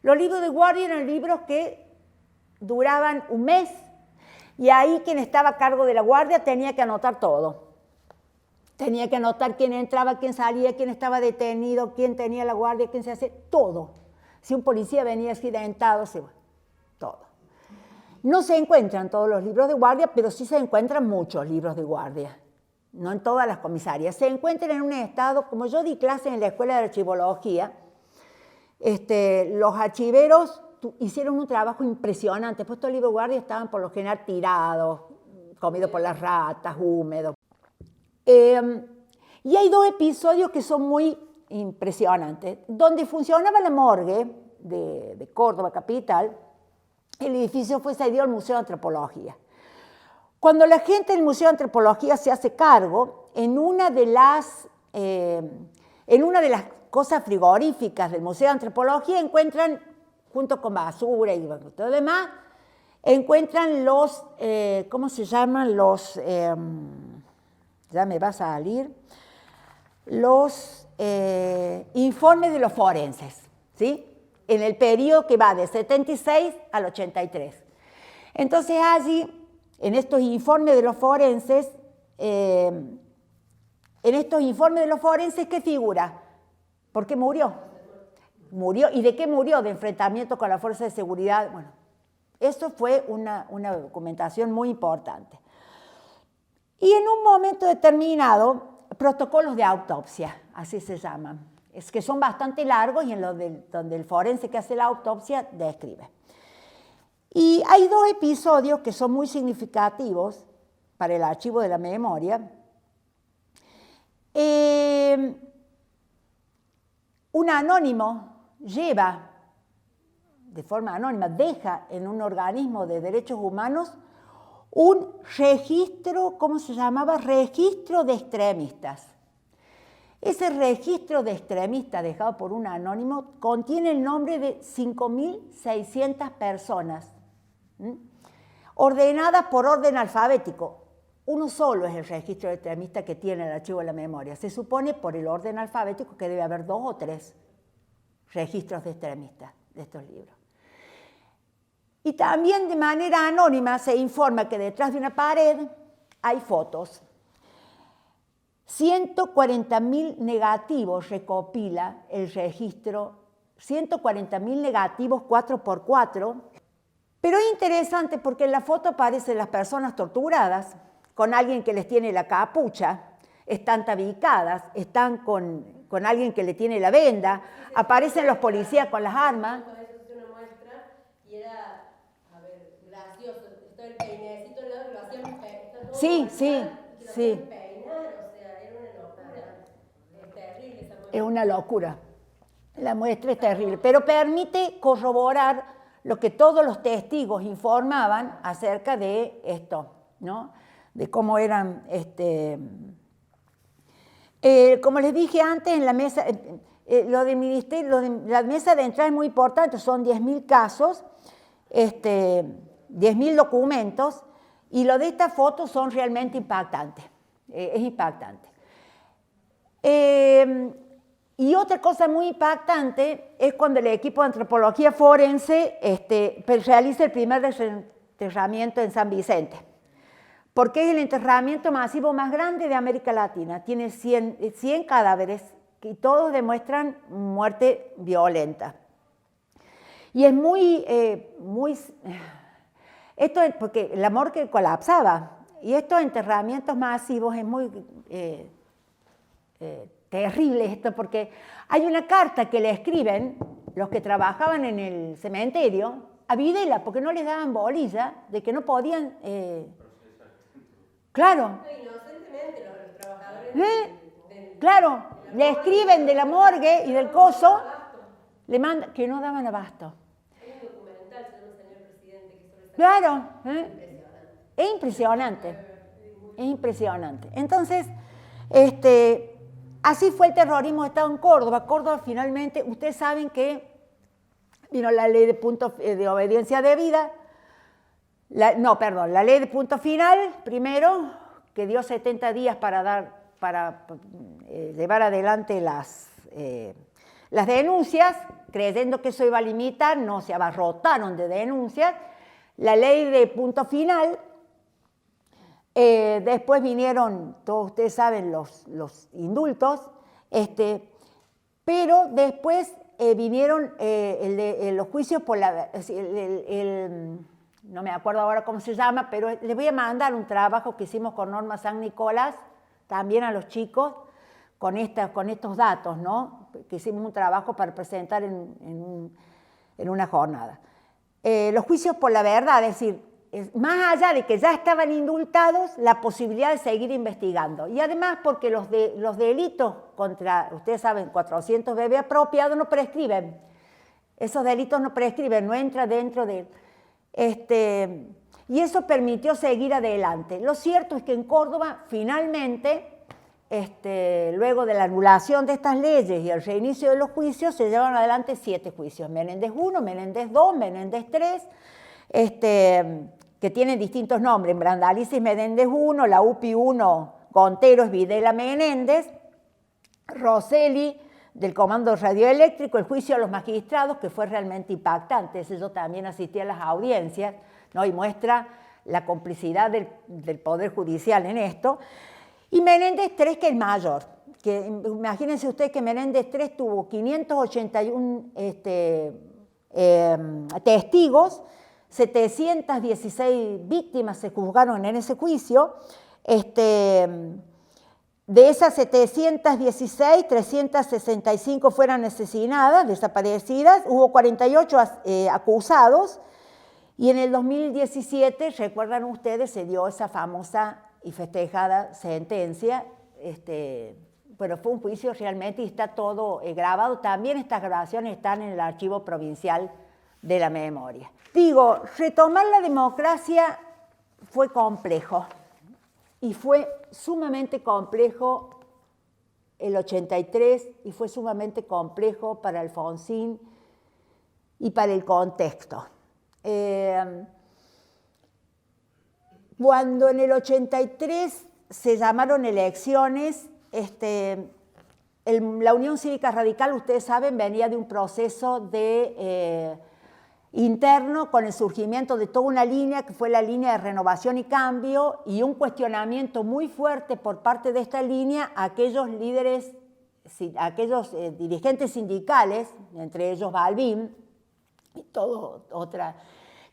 Los libros de guardia eran libros que duraban un mes y ahí quien estaba a cargo de la guardia tenía que anotar todo. Tenía que anotar quién entraba, quién salía, quién estaba detenido, quién tenía la guardia, quién se hacía, todo. Si un policía venía accidentado, todo. No se encuentran todos los libros de guardia, pero sí se encuentran muchos libros de guardia. No en todas las comisarias. Se encuentran en un estado, como yo di clase en la Escuela de Archivología, los archiveros hicieron un trabajo impresionante. Pues estos libros de guardia estaban por lo general tirados, comidos por las ratas, húmedos. Y hay dos episodios que son muy impresionantes. Donde funcionaba la morgue de Córdoba Capital, el edificio fue cedido al Museo de Antropología. Cuando la gente del Museo de Antropología se hace cargo, en una de las cosas frigoríficas del Museo de Antropología encuentran, junto con basura y todo lo demás, encuentran los, ¿cómo se llaman? Los, ya me va a salir, los informes de los forenses, ¿sí? En el periodo que va de 76 al 83. Entonces allí, en estos informes de los forenses, ¿qué figura? ¿Por qué murió? Murió. ¿Y de qué murió? De enfrentamiento con la fuerza de seguridad. Bueno, eso fue una documentación muy importante. Y en un momento determinado, protocolos de autopsia, así se llaman, es que son bastante largos y en donde el forense que hace la autopsia describe. Y hay dos episodios que son muy significativos para el archivo de la memoria. Un anónimo lleva, de forma anónima, deja en un organismo de derechos humanos un registro, ¿cómo se llamaba? Registro de extremistas. Ese registro de extremistas dejado por un anónimo contiene el nombre de 5.600 personas, ordenadas por orden alfabético. Uno solo es el registro de extremistas que tiene el archivo de la memoria. Se supone por el orden alfabético que debe haber 2 o 3 registros de extremistas de estos libros. Y también de manera anónima se informa que detrás de una pared hay fotos. 140.000 negativos recopila el registro, 140.000 negativos 4x4, pero es interesante porque en la foto aparecen las personas torturadas, con alguien que les tiene la capucha, están tabicadas, están con alguien que le tiene la venda, aparecen los policías con las armas. Eso es una muestra y era, a ver, gracioso. Todo el peinecito al lado lo hacían peinar. Sí, sí, sí. Peinar, o sea, era una locura. Es terrible esa muestra. Es una locura. La muestra es terrible, pero permite corroborar lo que todos los testigos informaban acerca de esto, ¿no? De cómo eran, como les dije antes, en la mesa, lo del ministerio, la mesa de entrada es muy importante, son 10.000 casos, 10.000 documentos, y lo de estas fotos son realmente impactantes, es impactante. Y otra cosa muy impactante es cuando el equipo de antropología forense realiza el primer desenterramiento en San Vicente, porque es el enterramiento masivo más grande de América Latina. Tiene 100 cadáveres y todos demuestran muerte violenta. Y es esto es porque la morgue colapsaba, y estos enterramientos masivos es muy terrible esto, porque hay una carta que le escriben los que trabajaban en el cementerio a Videla, porque no les daban bolilla, de que no podían... Claro. Inocentemente los trabajadores Claro, le escriben de la morgue y del coso, le mandan que no daban abasto. Hay un documental, se llama Señor Presidente, que sobre esa Claro, es impresionante. es impresionante, es impresionante. Entonces, así fue el terrorismo de Estado en Córdoba. Córdoba finalmente, ustedes saben que vino la ley de obediencia debida, la ley de punto final, primero, que dio 70 días para llevar adelante las denuncias, creyendo que eso iba a limitar, no se abarrotaron de denuncias. La ley de punto final, después vinieron, todos ustedes saben, los indultos, pero después vinieron los juicios por no me acuerdo ahora cómo se llama, pero les voy a mandar un trabajo que hicimos con Norma San Nicolás, también a los chicos, con estos datos, ¿no? Que hicimos un trabajo para presentar en una jornada. Los juicios por la verdad, es decir, más allá de que ya estaban indultados, la posibilidad de seguir investigando. Y además porque los delitos contra, ustedes saben, 400 bebés apropiados no prescriben. Esos delitos no prescriben, no entra dentro de... y eso permitió seguir adelante. Lo cierto es que en Córdoba, finalmente, luego de la anulación de estas leyes y el reinicio de los juicios, se llevaron adelante 7 juicios. Menéndez I, Menéndez II, Menéndez III, que tienen distintos nombres. Brandalices Menéndez I, la UPI I, Gonteros, Videla Menéndez, Rosselli, del Comando Radioeléctrico, el juicio a los magistrados, que fue realmente impactante. Yo también asistí a las audiencias, ¿no? Y muestra la complicidad del Poder Judicial en esto. Y Menéndez III, que es mayor. Que, imagínense ustedes que Menéndez III tuvo 581 testigos, 716 víctimas se juzgaron en ese juicio. De esas 716, 365 fueron asesinadas, desaparecidas, hubo 48 acusados, Y en el 2017, recuerdan ustedes, se dio esa famosa y festejada sentencia. Bueno, fue un juicio realmente y está todo grabado. También estas grabaciones están en el Archivo Provincial de la Memoria. Digo, retomar la democracia fue complejo y fue sumamente complejo el 83 y fue sumamente complejo para Alfonsín y para el contexto. Cuando en el 83 se llamaron elecciones, la Unión Cívica Radical, ustedes saben, venía de un proceso interno con el surgimiento de toda una línea que fue la línea de Renovación y Cambio y un cuestionamiento muy fuerte por parte de esta línea a aquellos líderes, a aquellos dirigentes sindicales, entre ellos Balbín y todo otra,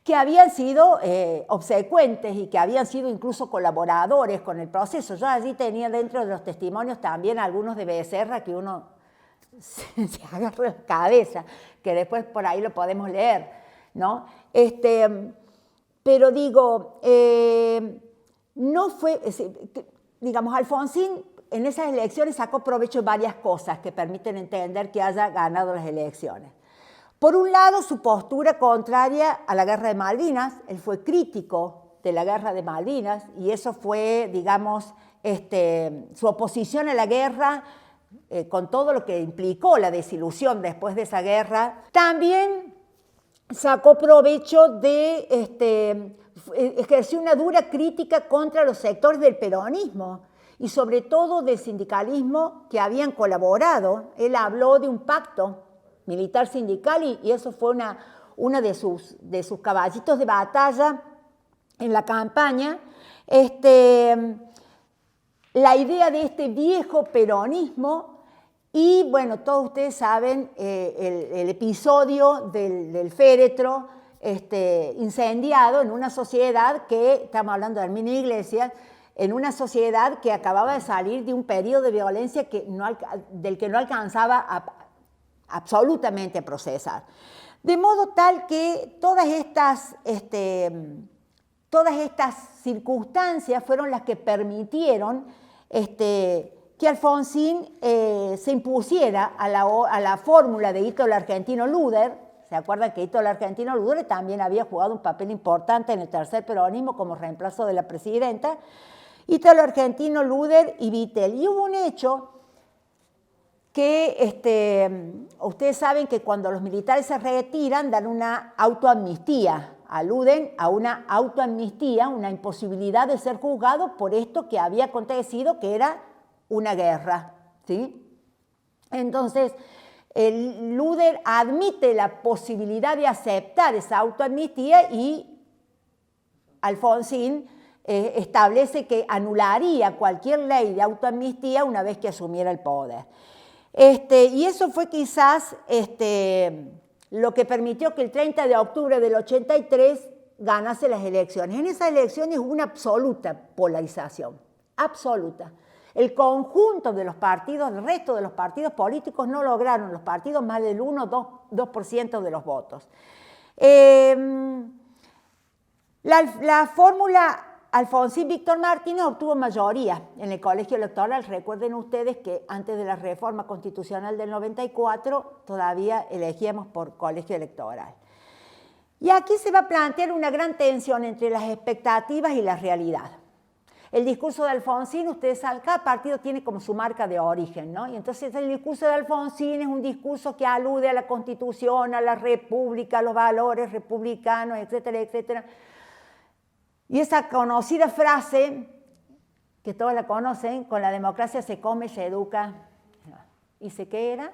que habían sido obsecuentes y que habían sido incluso colaboradores con el proceso. Yo allí tenía dentro de los testimonios también algunos de Becerra que uno se agarra la cabeza, que después por ahí lo podemos leer, ¿no? Pero digo, no fue, digamos, Alfonsín en esas elecciones sacó provecho de varias cosas que permiten entender que haya ganado las elecciones. Por un lado, su postura contraria a la Guerra de Malvinas, él fue crítico de la Guerra de Malvinas y eso fue, digamos, su oposición a la guerra con todo lo que implicó la desilusión después de esa guerra. También sacó provecho de, ejerció una dura crítica contra los sectores del peronismo y sobre todo del sindicalismo que habían colaborado. Él habló de un pacto militar sindical y eso fue una de sus caballitos de batalla en la campaña. La idea de este viejo peronismo y, bueno, todos ustedes saben el episodio del féretro incendiado en una sociedad que, estamos hablando de Herminio Iglesias, en una sociedad que acababa de salir de un periodo de violencia del que no alcanzaba absolutamente a procesar. De modo tal que todas estas circunstancias fueron las que permitieron que Alfonsín se impusiera a la fórmula de Hito el Argentino Luder. ¿Se acuerdan que Hito el Argentino Luder también había jugado un papel importante en el tercer peronismo como reemplazo de la presidenta? Hito el Argentino Luder y Vittel. Y hubo un hecho que ustedes saben que cuando los militares se retiran dan una autoamnistía, aluden a una autoamnistía, una imposibilidad de ser juzgado por esto que había acontecido, que era una guerra, ¿sí? Entonces, el Luder admite la posibilidad de aceptar esa autoamnistía y Alfonsín establece que anularía cualquier ley de autoamnistía una vez que asumiera el poder. Y eso fue quizás lo que permitió que el 30 de octubre del 83 ganase las elecciones. En esas elecciones hubo una absoluta polarización, absoluta. El conjunto de los partidos, el resto de los partidos políticos no lograron, los partidos, más del 1-2% de los votos. La fórmula Alfonsín-Víctor Martínez obtuvo mayoría en el colegio electoral. Recuerden ustedes que antes de la reforma constitucional del 94 todavía elegíamos por colegio electoral. Y aquí se va a plantear una gran tensión entre las expectativas y la realidad. El discurso de Alfonsín, ustedes saben, cada partido tiene como su marca de origen, ¿no? Y entonces el discurso de Alfonsín es un discurso que alude a la Constitución, a la República, a los valores republicanos, etcétera, etcétera. Y esa conocida frase, que todos la conocen, con la democracia se come, se educa. ¿Y se qué era?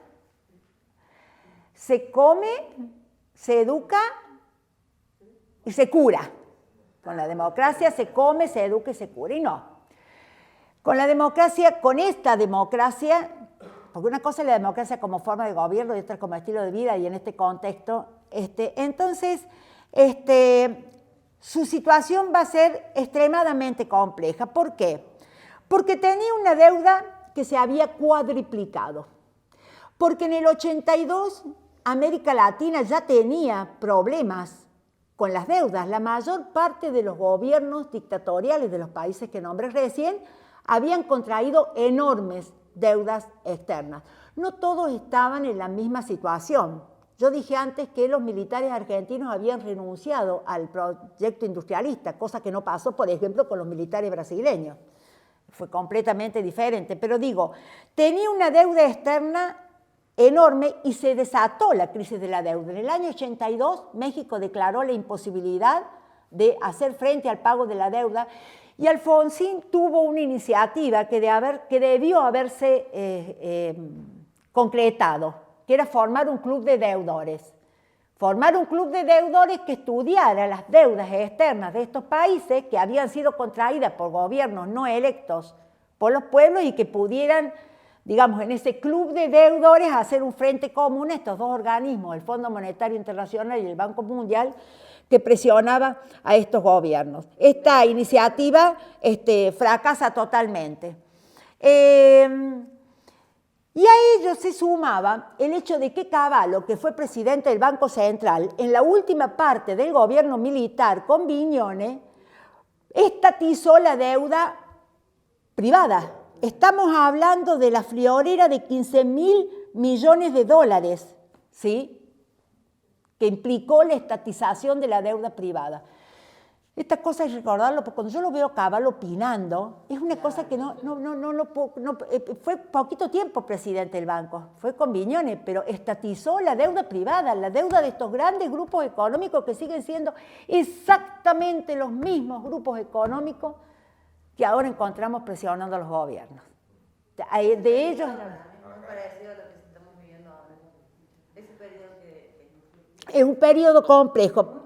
Se come, se educa y se cura. Con la democracia se come, se educa y se cura. Y no. Con la democracia, con esta democracia, porque una cosa es la democracia como forma de gobierno y otra como estilo de vida, y en este contexto, entonces, su situación va a ser extremadamente compleja. ¿Por qué? Porque tenía una deuda que se había cuadriplicado. Porque en el 82 América Latina ya tenía problemas con las deudas. La mayor parte de los gobiernos dictatoriales de los países que nombré recién habían contraído enormes deudas externas. No todos estaban en la misma situación. Yo dije antes que los militares argentinos habían renunciado al proyecto industrialista, cosa que no pasó, por ejemplo, con los militares brasileños. Fue completamente diferente, pero digo, tenía una deuda externa enorme y se desató la crisis de la deuda. En el año 82, México declaró la imposibilidad de hacer frente al pago de la deuda y Alfonsín tuvo una iniciativa que debió haberse concretado, que era formar un club de deudores. Formar un club de deudores que estudiara las deudas externas de estos países que habían sido contraídas por gobiernos no electos por los pueblos y que pudieran, digamos, en ese club de deudores hacer un frente común a estos dos organismos, el Fondo Monetario Internacional y el Banco Mundial, que presionaba a estos gobiernos. Esta iniciativa fracasa totalmente. Y a ello se sumaba el hecho de que Cavallo, que fue presidente del Banco Central, en la última parte del gobierno militar con Viñones, estatizó la deuda privada. Estamos hablando de la friolera de 15.000 millones de dólares, ¿sí?, que implicó la estatización de la deuda privada. Esta cosa hay que recordarlo, porque cuando yo lo veo a Cavallo opinando, es una cosa que fue poquito tiempo presidente del banco, fue con Viñones, pero estatizó la deuda privada, la deuda de estos grandes grupos económicos que siguen siendo exactamente los mismos grupos económicos que ahora encontramos presionando a los gobiernos. De ellos... Es un periodo complejo.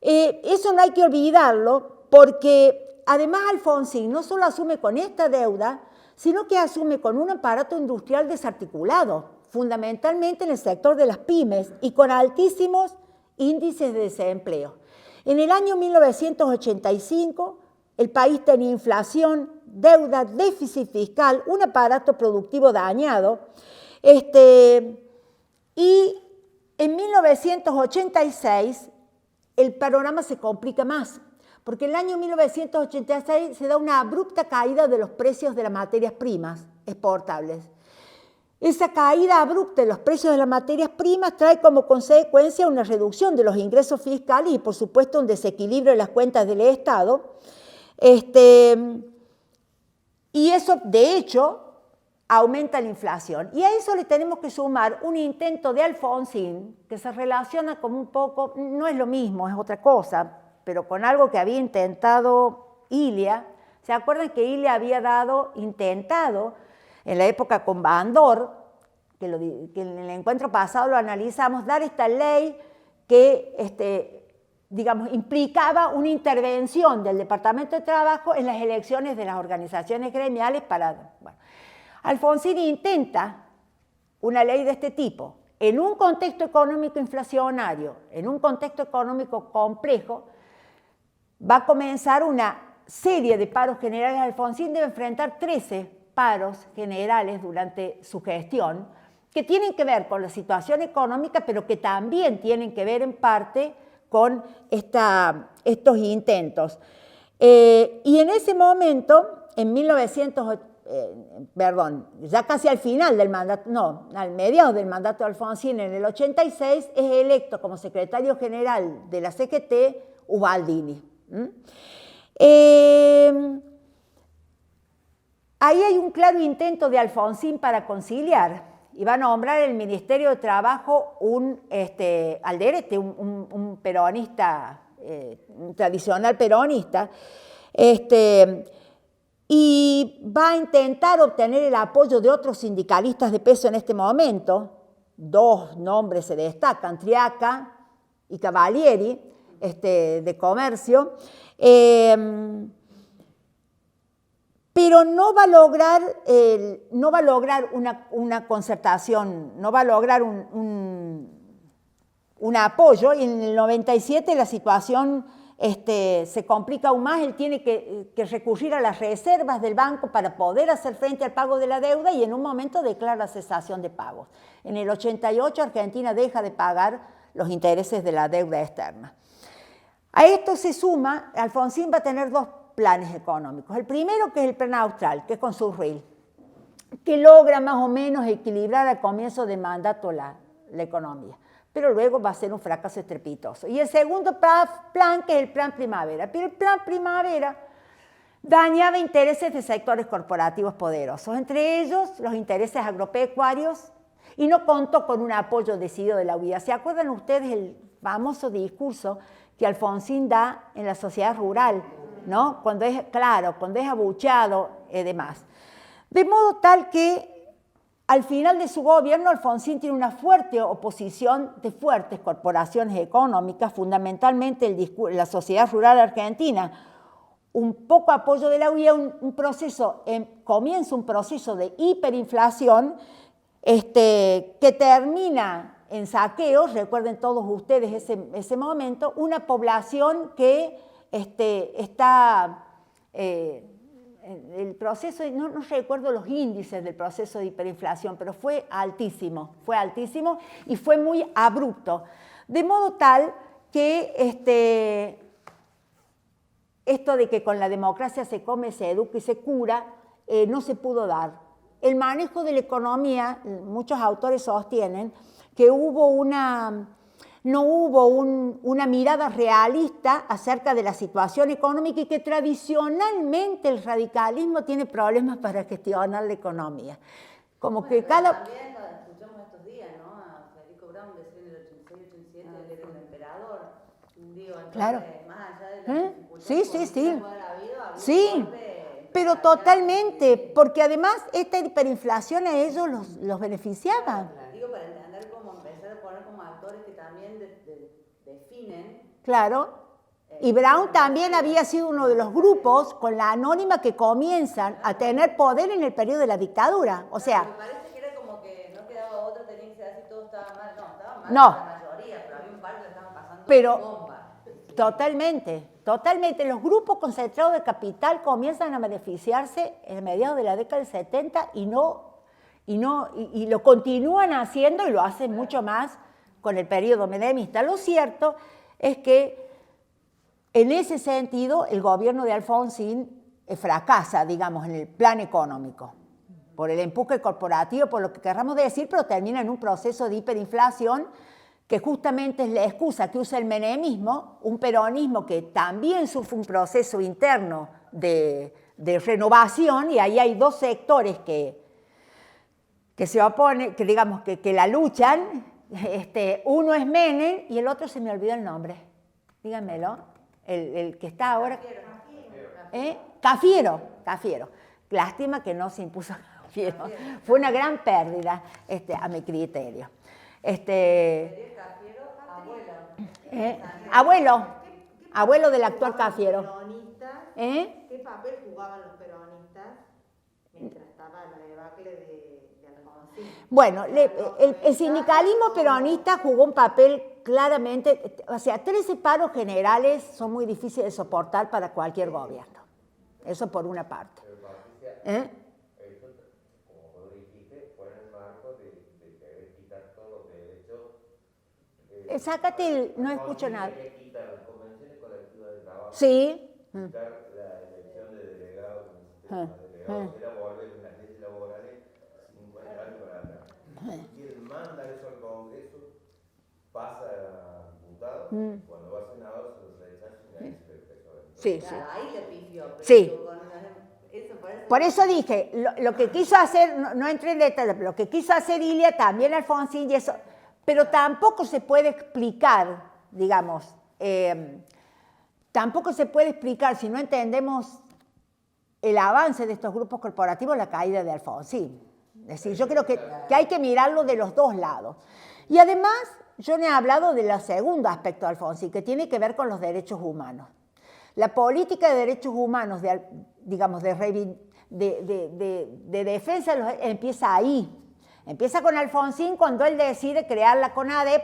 Eso no hay que olvidarlo porque además Alfonsín no solo asume con esta deuda, sino que asume con un aparato industrial desarticulado, fundamentalmente en el sector de las pymes y con altísimos índices de desempleo. En el año 1985 el país tenía inflación, deuda, déficit fiscal, un aparato productivo dañado y en 1986 el panorama se complica más, porque en el año 1986 se da una abrupta caída de los precios de las materias primas exportables. Esa caída abrupta de los precios de las materias primas trae como consecuencia una reducción de los ingresos fiscales y, por supuesto, un desequilibrio de las cuentas del Estado. Y eso, de hecho, aumenta la inflación. Y a eso le tenemos que sumar un intento de Alfonsín que se relaciona como un poco, no es lo mismo, es otra cosa, pero con algo que había intentado Ilia. ¿Se acuerdan que Ilia había intentado en la época con Bandor, que en el encuentro pasado lo analizamos, dar esta ley que digamos, implicaba una intervención del Departamento de Trabajo en las elecciones de las organizaciones gremiales para... Bueno, Alfonsín intenta una ley de este tipo en un contexto económico inflacionario, en un contexto económico complejo. Va a comenzar una serie de paros generales. Alfonsín debe enfrentar 13 paros generales durante su gestión, que tienen que ver con la situación económica, pero que también tienen que ver en parte con estos intentos. Y en ese momento, en ya casi al final del mandato, no, al mediados del mandato de Alfonsín, en el 86, es electo como secretario general de la CGT Ubaldini. Ahí hay un claro intento de Alfonsín para conciliar y va a nombrar el Ministerio de Trabajo Alderete, un peronista, un tradicional peronista, y va a intentar obtener el apoyo de otros sindicalistas de peso en este momento. Dos nombres se destacan, Triaca y Cavalieri, de comercio, pero no va a lograr una concertación, no va a lograr un apoyo, y en el 97 la situación se complica aún más. Él tiene que recurrir a las reservas del banco para poder hacer frente al pago de la deuda y en un momento declara cesación de pagos. En el 88 Argentina deja de pagar los intereses de la deuda externa. A esto se suma, Alfonsín va a tener dos planes económicos. El primero, que es el plan austral, que es con Surril, que logra más o menos equilibrar al comienzo de mandato la economía, pero luego va a ser un fracaso estrepitoso. Y el segundo plan, que es el plan primavera. Pero el plan primavera dañaba intereses de sectores corporativos poderosos, entre ellos los intereses agropecuarios, y no contó con un apoyo decidido de la UIA. ¿Se acuerdan ustedes el famoso discurso que Alfonsín da en la sociedad rural, ¿no? Cuando es, claro, cuando es abucheado y demás? De modo tal que al final de su gobierno, Alfonsín tiene una fuerte oposición de fuertes corporaciones económicas, fundamentalmente la sociedad rural argentina, un poco apoyo de la UIA, comienza un proceso de hiperinflación que termina en saqueos. Recuerden todos ustedes ese momento, una población que está... el proceso, no recuerdo los índices del proceso de hiperinflación, pero fue altísimo y fue muy abrupto. De modo tal que esto de que con la democracia se come, se educa y se cura, no se pudo dar. El manejo de la economía, muchos autores sostienen que no hubo una mirada realista acerca de la situación económica y que tradicionalmente el radicalismo tiene problemas para gestionar la economía. Como que cada... También lo escuchamos estos días, ¿no? A Federico Brown decir en el 86-87 él era el emperador. Digo, entonces, claro. Más allá de la dificultad Sí. había Sí, pero totalmente, porque además esta hiperinflación a ellos los beneficiaba. Digo, para entender cómo empezar a poner como actores que también definen. Claro. Y Brown también había sido uno de los grupos con la anónima que comienzan a tener poder en el periodo de la dictadura. O sea... Me parece que era como que no quedaba otra, tenía que ser así, todo estaba mal. No, estaba mal No. la mayoría, pero había un par que le estaban pasando bomba. Totalmente. Los grupos concentrados de capital comienzan a beneficiarse en mediados de la década del 70 y lo continúan haciendo, y lo hacen mucho más con el periodo menemista. Lo cierto es que en ese sentido el gobierno de Alfonsín fracasa, digamos, en el plan económico, por el empuje corporativo, por lo que querramos decir, pero termina en un proceso de hiperinflación que justamente es la excusa que usa el menemismo, un peronismo que también sufre un proceso interno de renovación, y ahí hay dos sectores que se oponen, que digamos que la luchan. Uno es Menem y el otro se me olvidó el nombre. Díganmelo. El que está ahora. Cafiero. Lástima que no se impuso Cafiero. Fue una gran pérdida, a mi criterio. Abuelo del actual Cafiero. ¿Qué papel jugaban los peronistas mientras estaba la debacle de Alfonsín? Bueno, el sindicalismo peronista jugó un papel claramente, o sea, 13 paros generales son muy difíciles de soportar para cualquier gobierno. Eso por una parte. Como vos dijiste, fue en el marco de querer quitar todos los derechos. Sácate no escucho nada. Quitar las convenciones colectivas de trabajo. Sí. Quitar la elección de delegados, era volver las leyes laborales 50 años para atrás. Y él manda eso al Congreso, pasa a diputados, cuando va a senador se lo rechaza y nadie se le empezó a ver. Sí. Ahí le pifió. Sí. Por eso dije, lo que quiso hacer, no entré en detalle, lo que quiso hacer Ilia, también Alfonsín y eso, pero tampoco se puede explicar, digamos, tampoco se puede explicar, si no entendemos el avance de estos grupos corporativos, la caída de Alfonsín. Es decir, yo creo que hay que mirarlo de los dos lados. Y además, yo no he hablado del segundo aspecto de Alfonsín, que tiene que ver con los derechos humanos. La política de derechos humanos, de defensa, empieza ahí. Empieza con Alfonsín cuando él decide crear la CONADEP,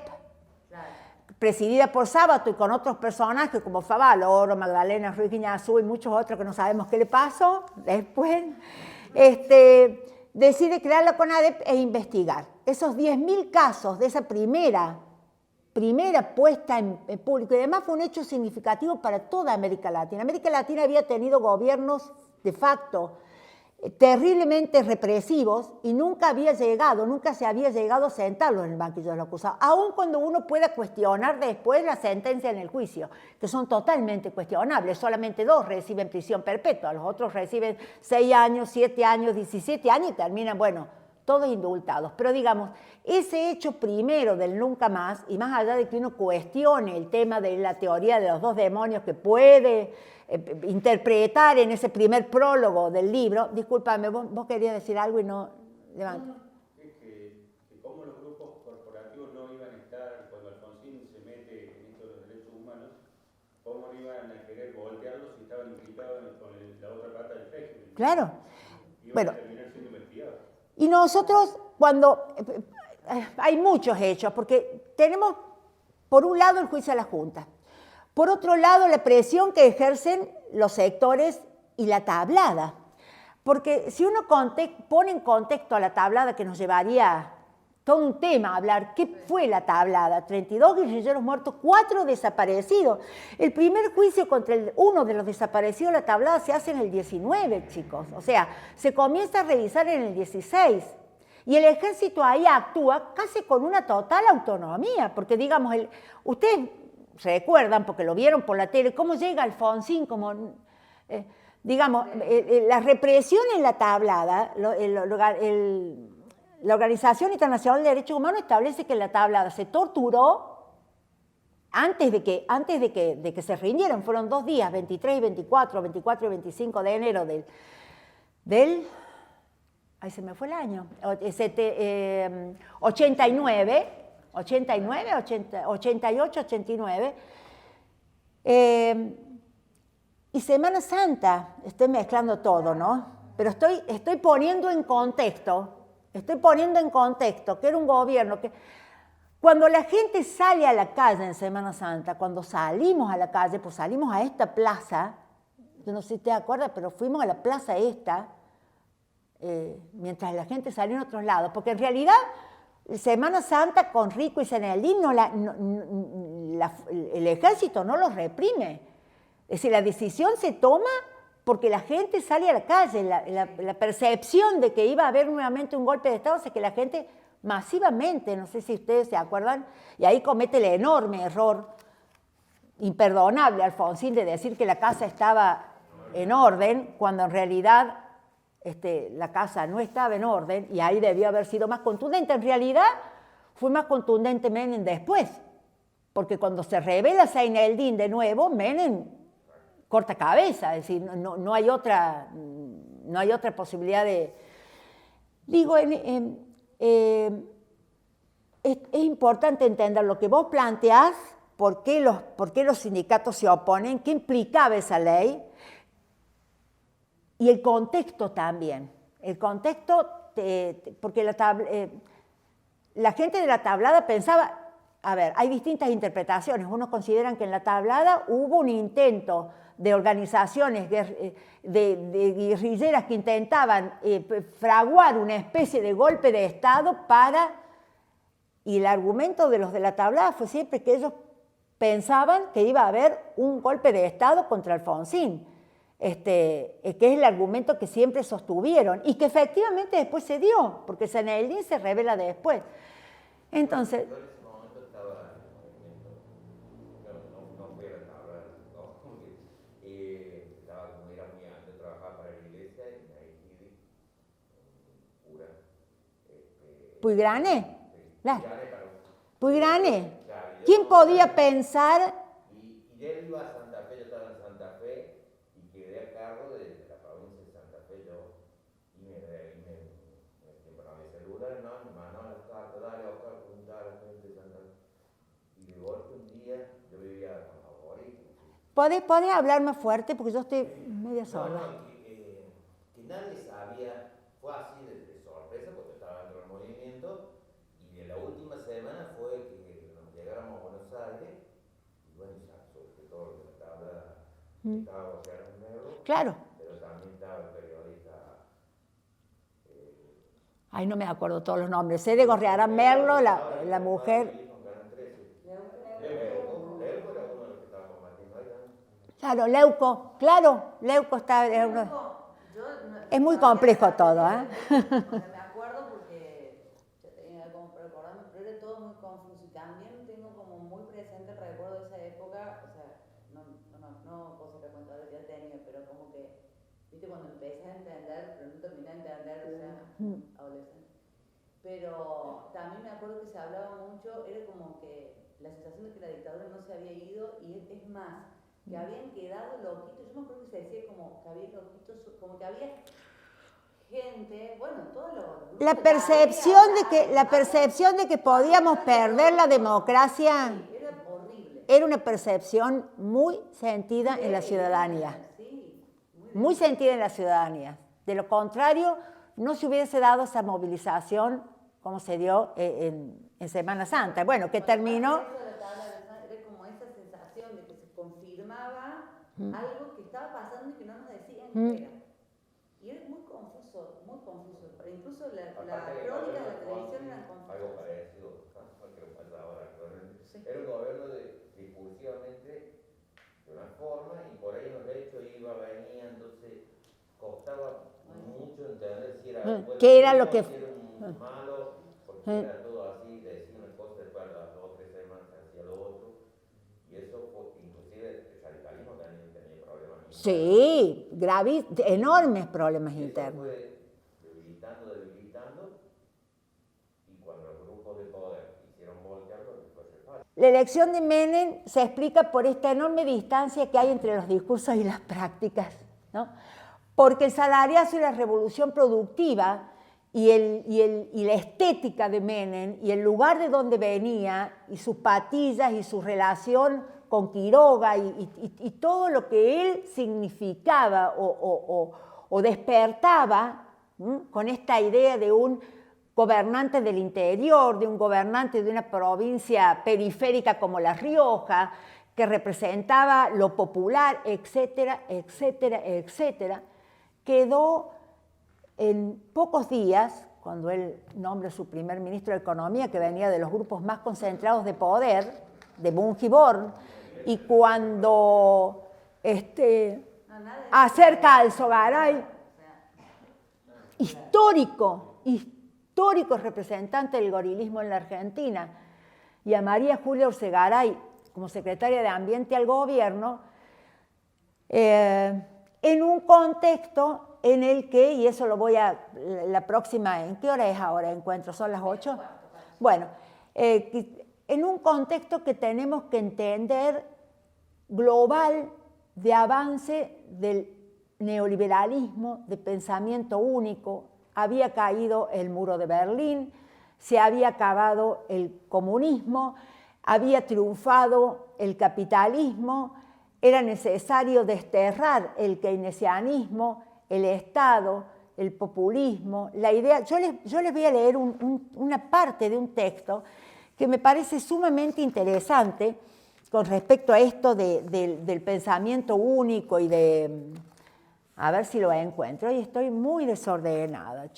presidida por Sábato y con otros personajes como Favaloro, Magdalena Ruiz Guiñazú y muchos otros que no sabemos qué le pasó después. Decide crear la CONADEP e investigar esos 10.000 casos de esa primera primera puesta en público, y además fue un hecho significativo para toda América Latina. América Latina había tenido gobiernos de facto terriblemente represivos y nunca se había llegado a sentarlos en el banquillo de los acusados, aun cuando uno pueda cuestionar después la sentencia en el juicio, que son totalmente cuestionables. Solamente 2 reciben prisión perpetua, los otros reciben 6 años, 7 años, 17 años y terminan, bueno, todos indultados. Pero digamos, ese hecho primero del nunca más, y más allá de que uno cuestione el tema de la teoría de los 2 demonios que puede interpretar en ese primer prólogo del libro, discúlpame, vos querías decir algo y no levanta. Que como los grupos corporativos no iban a estar, cuando Alfonsín se mete en esto de los derechos humanos, cómo no iban a querer voltearlos si estaban implicados con la otra pata del régimen. Claro. Iban Bueno, a terminar siendo investigados. y nosotros cuando hay muchos hechos, porque tenemos por un lado el juicio a la Junta, por otro lado la presión que ejercen los sectores y la tablada, porque si uno pone en contexto a la tablada, que nos llevaría todo un tema a hablar, ¿qué fue la tablada? 32 guerrilleros muertos, 4 desaparecidos. El primer juicio contra uno de los desaparecidos de la tablada se hace en el 19, chicos, o sea, se comienza a revisar en el 16. Y el ejército ahí actúa casi con una total autonomía, porque digamos, ustedes recuerdan, porque lo vieron por la tele, cómo llega Alfonsín, como, digamos, la represión en la tablada, la Organización Internacional de Derechos Humanos establece que en la tablada se torturó antes de que se rindieran. Fueron 2 días, 23 y 24 y 25 de enero del ahí se me fue el año, 89, 88, 89, y Semana Santa, estoy mezclando todo, ¿no? Pero estoy poniendo en contexto que era un gobierno que, cuando la gente sale a la calle en Semana Santa, cuando salimos a la calle, pues salimos a esta plaza, yo no sé si te acuerdas, pero fuimos a la plaza esta, mientras la gente salió en otros lados, porque en realidad Semana Santa con Rico y Zenaldín el ejército no los reprime, es decir, la decisión se toma porque la gente sale a la calle, la percepción de que iba a haber nuevamente un golpe de Estado hace que la gente masivamente, no sé si ustedes se acuerdan, y ahí comete el enorme error imperdonable Alfonsín de decir que la casa estaba en orden, cuando en realidad la casa no estaba en orden, y ahí debió haber sido más contundente. En realidad fue más contundente Menem después, porque cuando se revela Zenaldín de nuevo, Menem corta cabeza, es decir, no hay otra posibilidad de... Digo, es importante entender lo que vos planteás, por qué los sindicatos se oponen, qué implicaba esa ley, y el contexto también. El contexto, porque la gente de la tablada pensaba, a ver, hay distintas interpretaciones. Unos consideran que en la tablada hubo un intento de organizaciones de guerrilleras que intentaban fraguar una especie de golpe de Estado y el argumento de los de la tablada fue siempre que ellos pensaban que iba a haber un golpe de Estado contra Alfonsín, que es el argumento que siempre sostuvieron y que efectivamente después se dio, porque Zenaldín se revela después. Entonces... Yo en ese momento estaba en el movimiento, no fui a la tabla, estaba como era muy antes, trabajaba para la iglesia y ahí escribí un cura. ¿Puigrane? Puigrane. ¿Quién podía pensar? Y él iba a Santa Fe, yo estaba en Santa Fe y quedé a cargo de la provincia de Santa Fe yo. Y me no había celular, no, me mandaban las cartas, dale a buscar, juntar a la gente de Santa Fe. Y de golpe un día, yo vivía con favorito. ¿Podés hablar más fuerte? Porque yo estoy media sola. Que nadie sabía, fue así de sorpresa porque estaba dentro del movimiento. Y de la última semana fue que nos llegáramos a Buenos Aires. Y bueno, sobre todo que estaba José Negro. Claro. Pero también estaba el periodista. Ay, no me acuerdo todos los nombres. Sé de Gorriarán Merlo, la mujer. Claro, Leuco está... Es muy complejo todo, ¿eh? Me acuerdo porque yo tenía como recordando, pero era todo muy confuso y también tengo como muy presente el recuerdo de esa época, o sea, no cosa que cuento ya tenía, pero como que, viste, cuando empecé a entender, pero no terminé de entender, o sea, adolescente. Pero también me acuerdo que se hablaba mucho, era como que la sensación de que la dictadura no se había ido y es más, que habían quedado loquitos, yo me acuerdo que se decía como que había loquitos, como que había gente, bueno, todos los... La percepción de que podíamos perder la democracia Era horrible. era una percepción muy sentida en la ciudadanía. Muy sentida en la ciudadanía. De lo contrario, no se hubiese dado esa movilización como se dio en Semana Santa. Bueno, que terminó... Era como esa sensación de que se confirmaba algo que estaba pasando y que no nos decían qué era. Y era muy confuso, muy confuso. Pero incluso la crónica de la televisión era confusa. Algo parecido, ¿no? Que lo pasa ahora actualmente. Era un gobierno discursivamente de una forma y por ahí en los hechos iba, venía, entonces costaba mucho entender si era ¿qué era lo que... si era un malo, porque era todo así, decía una cosa, después a las 2 o 3 semanas hacía lo otro, y eso fue, inclusive el radicalismo también tenía problemas. Sí, enormes problemas internos. Fue debilitando, y cuando los grupos de poder hicieron voltearlo, después se fue. La elección de Menem se explica por esta enorme distancia que hay entre los discursos y las prácticas, ¿no? Porque el salariazo y la revolución productiva y la estética de Menem y el lugar de donde venía y sus patillas y su relación con Quiroga y todo lo que él significaba o despertaba, con esta idea de un gobernante del interior, de un gobernante de una provincia periférica como La Rioja, que representaba lo popular, etcétera, etcétera, etcétera, quedó en pocos días, cuando él nombra su primer ministro de Economía, que venía de los grupos más concentrados de poder, de Bungiborn, y cuando acerca al Sogaray, histórico representante del gorilismo en la Argentina, y a María Julia Orsegaray como secretaria de Ambiente al gobierno, en un contexto en el que, y eso lo voy a, la próxima, ¿en qué hora es ahora encuentro? ¿Son las 8? Bueno, en un contexto que tenemos que entender global de avance del neoliberalismo, de pensamiento único, había caído el muro de Berlín, se había acabado el comunismo, había triunfado el capitalismo, era necesario desterrar el keynesianismo, el Estado, el populismo, la idea. Yo les voy a leer una parte de un texto que me parece sumamente interesante con respecto a esto del pensamiento único y de... A ver si lo encuentro. Hoy estoy muy desordenada.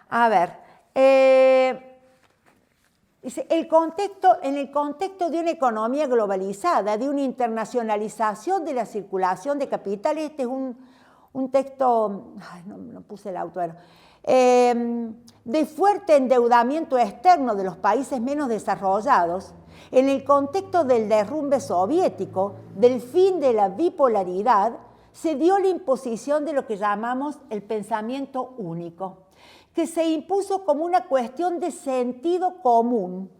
A ver. Dice, en el contexto de una economía globalizada, de una internacionalización de la circulación de capitales, este es un texto, ay, no puse el autor, de fuerte endeudamiento externo de los países menos desarrollados, en el contexto del derrumbe soviético, del fin de la bipolaridad, se dio la imposición de lo que llamamos el pensamiento único, que se impuso como una cuestión de sentido común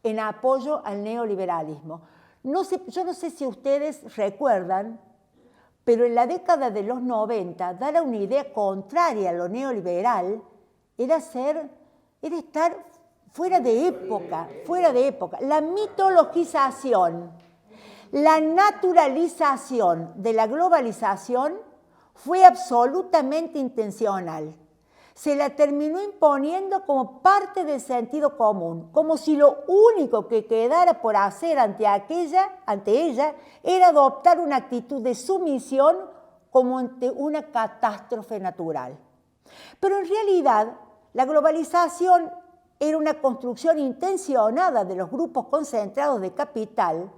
en apoyo al neoliberalismo. Yo no sé si ustedes recuerdan, pero en la década de los 90, dar una idea contraria a lo neoliberal era estar fuera de época. La mitologización, la naturalización de la globalización fue absolutamente intencional. Se la terminó imponiendo como parte del sentido común, como si lo único que quedara por hacer ante ella era adoptar una actitud de sumisión como ante una catástrofe natural. Pero en realidad, la globalización era una construcción intencionada de los grupos concentrados de capital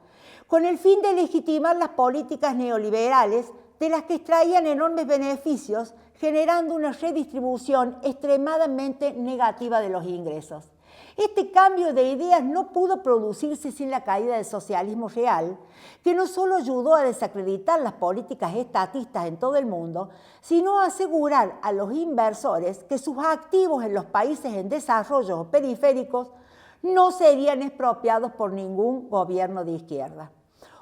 con el fin de legitimar las políticas neoliberales de las que extraían enormes beneficios, generando una redistribución extremadamente negativa de los ingresos. Este cambio de ideas no pudo producirse sin la caída del socialismo real, que no solo ayudó a desacreditar las políticas estatistas en todo el mundo, sino a asegurar a los inversores que sus activos en los países en desarrollo o periféricos no serían expropiados por ningún gobierno de izquierda.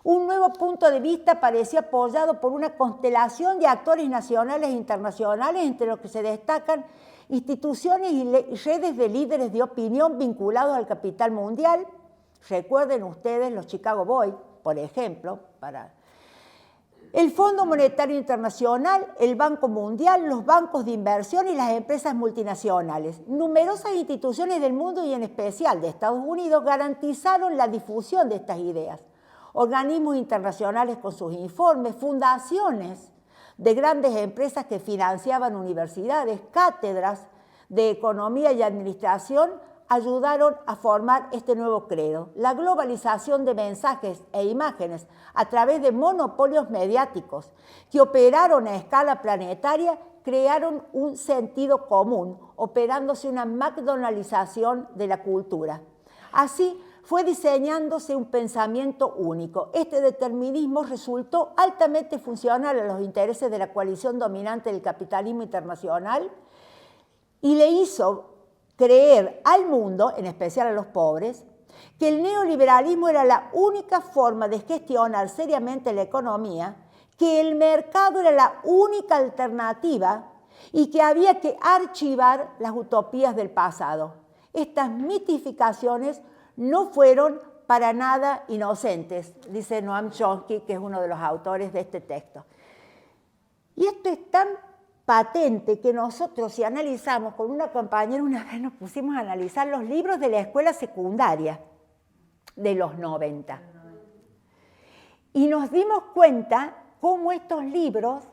Un nuevo punto de vista pareció apoyado por una constelación de actores nacionales e internacionales, entre los que se destacan instituciones y redes de líderes de opinión vinculados al capital mundial. Recuerden ustedes los Chicago Boys, por ejemplo, el Fondo Monetario Internacional, el Banco Mundial, los bancos de inversión y las empresas multinacionales. Numerosas instituciones del mundo y en especial de Estados Unidos garantizaron la difusión de estas ideas. Organismos internacionales con sus informes, fundaciones de grandes empresas que financiaban universidades, cátedras de economía y administración ayudaron a formar este nuevo credo. La globalización de mensajes e imágenes a través de monopolios mediáticos que operaron a escala planetaria crearon un sentido común, operándose una McDonaldización de la cultura. Así, fue diseñándose un pensamiento único. Este determinismo resultó altamente funcional a los intereses de la coalición dominante del capitalismo internacional y le hizo creer al mundo, en especial a los pobres, que el neoliberalismo era la única forma de gestionar seriamente la economía, que el mercado era la única alternativa y que había que archivar las utopías del pasado. Estas mitificaciones no fueron para nada inocentes, dice Noam Chomsky, que es uno de los autores de este texto. Y esto es tan patente que nosotros, si analizamos, con una compañera una vez nos pusimos a analizar los libros de la escuela secundaria de los 90. Y nos dimos cuenta cómo estos libros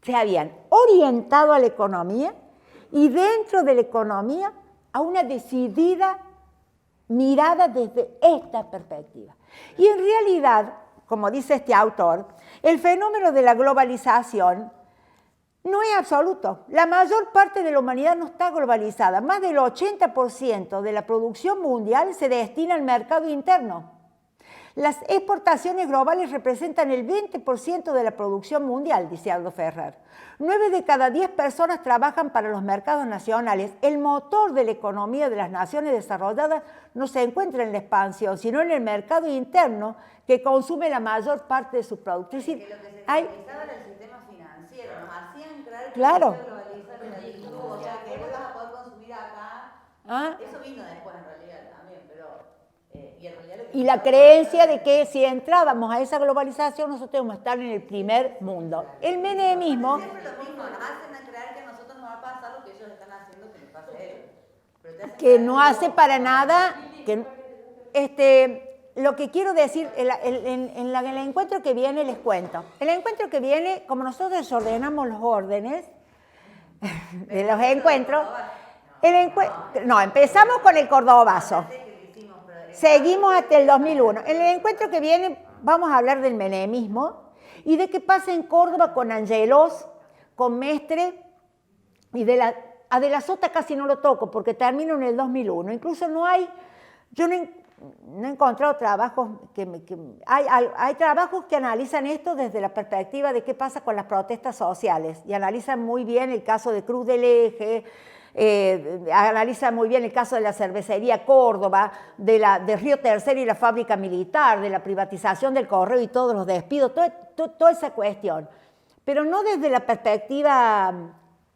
se habían orientado a la economía y dentro de la economía a una decidida mirada desde esta perspectiva. Y en realidad, como dice este autor, el fenómeno de la globalización no es absoluto. La mayor parte de la humanidad no está globalizada. Más del 80% de la producción mundial se destina al mercado interno. Las exportaciones globales representan el 20% de la producción mundial, dice Aldo Ferrer. 9 de cada 10 personas trabajan para los mercados nacionales. El motor de la economía de las naciones desarrolladas no se encuentra en la expansión, sino en el mercado interno que consume la mayor parte de sus productos. Es decir, Que lo que se hay... globalizaba era el sistema financiero, nos hacían creer que Claro. se globalizar era disco, o sea, que vos vas a poder consumir acá. ¿Ah? Eso vino después en realidad también, pero y en realidad lo que Y la creencia de que si entrábamos a esa globalización nosotros íbamos a estar en el primer mundo. El menemismo... siempre lo mismo, nos hacen creer que a nosotros nos va a pasar lo que ellos están haciendo que les pase a ellos. Pero te hacen que creer no hace para nada, lo que quiero decir, en el encuentro que viene les cuento. El encuentro que viene, como nosotros desordenamos los órdenes de los encuentros, no, empezamos con el cordobazo, seguimos hasta el 2001. En el encuentro que viene vamos a hablar del menemismo y de qué pasa en Córdoba con Angelos, con Mestre y a De la Sota casi no lo toco porque termino en el 2001. Incluso yo no he encontrado trabajos hay trabajos que analizan esto desde la perspectiva de qué pasa con las protestas sociales y analizan muy bien el caso de Cruz del Eje, analizan muy bien el caso de la cervecería Córdoba, de Río Tercero y la fábrica militar, de la privatización del correo y todos los despidos, toda esa cuestión. Pero no desde la perspectiva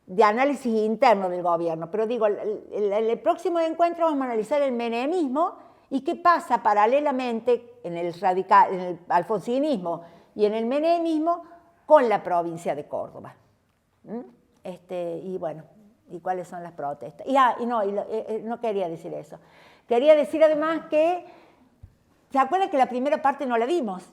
de análisis interno del gobierno. Pero digo, el próximo encuentro vamos a analizar el menemismo y qué pasa paralelamente en el alfonsinismo y en el menemismo con la provincia de Córdoba. Y bueno, y cuáles son las protestas. No quería decir eso. Quería decir además que, ¿se acuerdan que la primera parte no la vimos?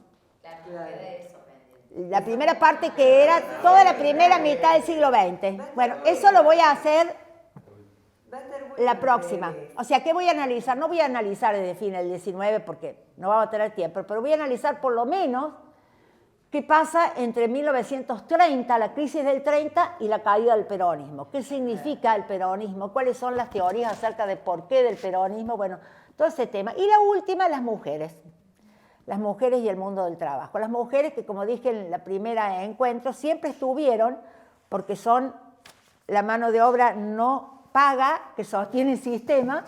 La primera parte que era toda la primera mitad del siglo XX. Bueno, eso lo voy a hacer Va a estar bueno la próxima. O sea, ¿qué voy a analizar? No voy a analizar desde fin del 19 porque no vamos a tener tiempo, pero voy a analizar por lo menos qué pasa entre 1930, la crisis del 30 y la caída del peronismo. ¿Qué significa el peronismo? ¿Cuáles son las teorías acerca de por qué del peronismo? Bueno, todo ese tema. Y la última, las mujeres. Las mujeres y el mundo del trabajo. Las mujeres que, como dije en la primera encuentro, siempre estuvieron, porque son la mano de obra no paga, que sostiene el sistema,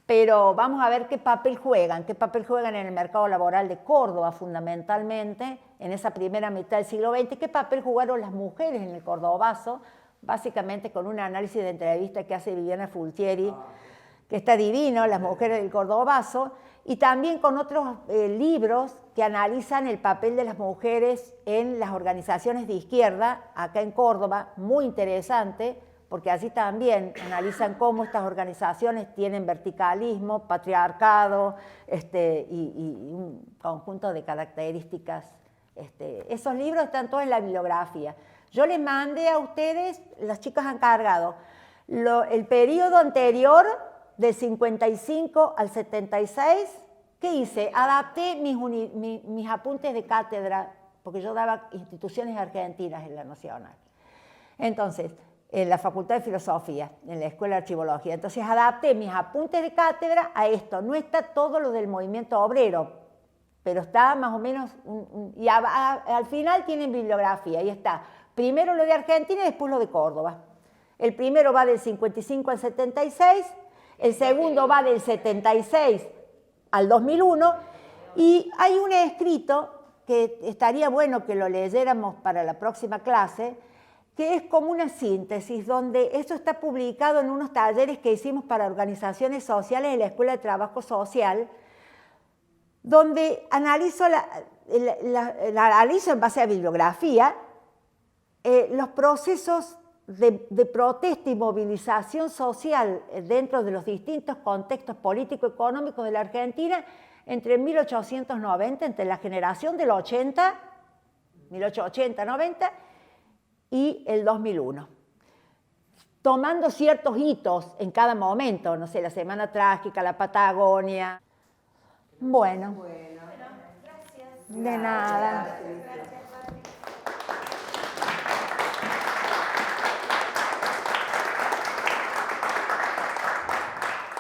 pero vamos a ver qué papel juegan en el mercado laboral de Córdoba fundamentalmente, en esa primera mitad del siglo XX, qué papel jugaron las mujeres en el cordobazo, básicamente con un análisis de entrevista que hace Viviana Fultieri, que está divino, Las mujeres del cordobazo, y también con otros libros que analizan el papel de las mujeres en las organizaciones de izquierda, acá en Córdoba, muy interesante, porque así también analizan cómo estas organizaciones tienen verticalismo, patriarcado y un conjunto de características. Esos libros están todos en la bibliografía. Yo les mandé a ustedes, las chicas han cargado, el periodo anterior, del 55 al 76, ¿qué hice? Adapté mis apuntes de cátedra, porque yo daba instituciones argentinas en la Nacional. Entonces, en la Facultad de Filosofía, en la Escuela de Archivología. Entonces adapté mis apuntes de cátedra a esto. No está todo lo del movimiento obrero, pero está más o menos, y al final tienen bibliografía, y está primero lo de Argentina y después lo de Córdoba. El primero va del 55 al 76, el segundo va del 76 al 2001, y hay un escrito que estaría bueno que lo leyéramos para la próxima clase, que es como una síntesis, donde esto está publicado en unos talleres que hicimos para organizaciones sociales en la Escuela de Trabajo Social, donde analizo, analizo en base a bibliografía los procesos de protesta y movilización social dentro de los distintos contextos político-económicos de la Argentina entre 1890, entre la generación del 80, 1880-90, y el 2001, tomando ciertos hitos en cada momento, no sé, la Semana Trágica, la Patagonia. Bueno, Bueno, de nada. gracias.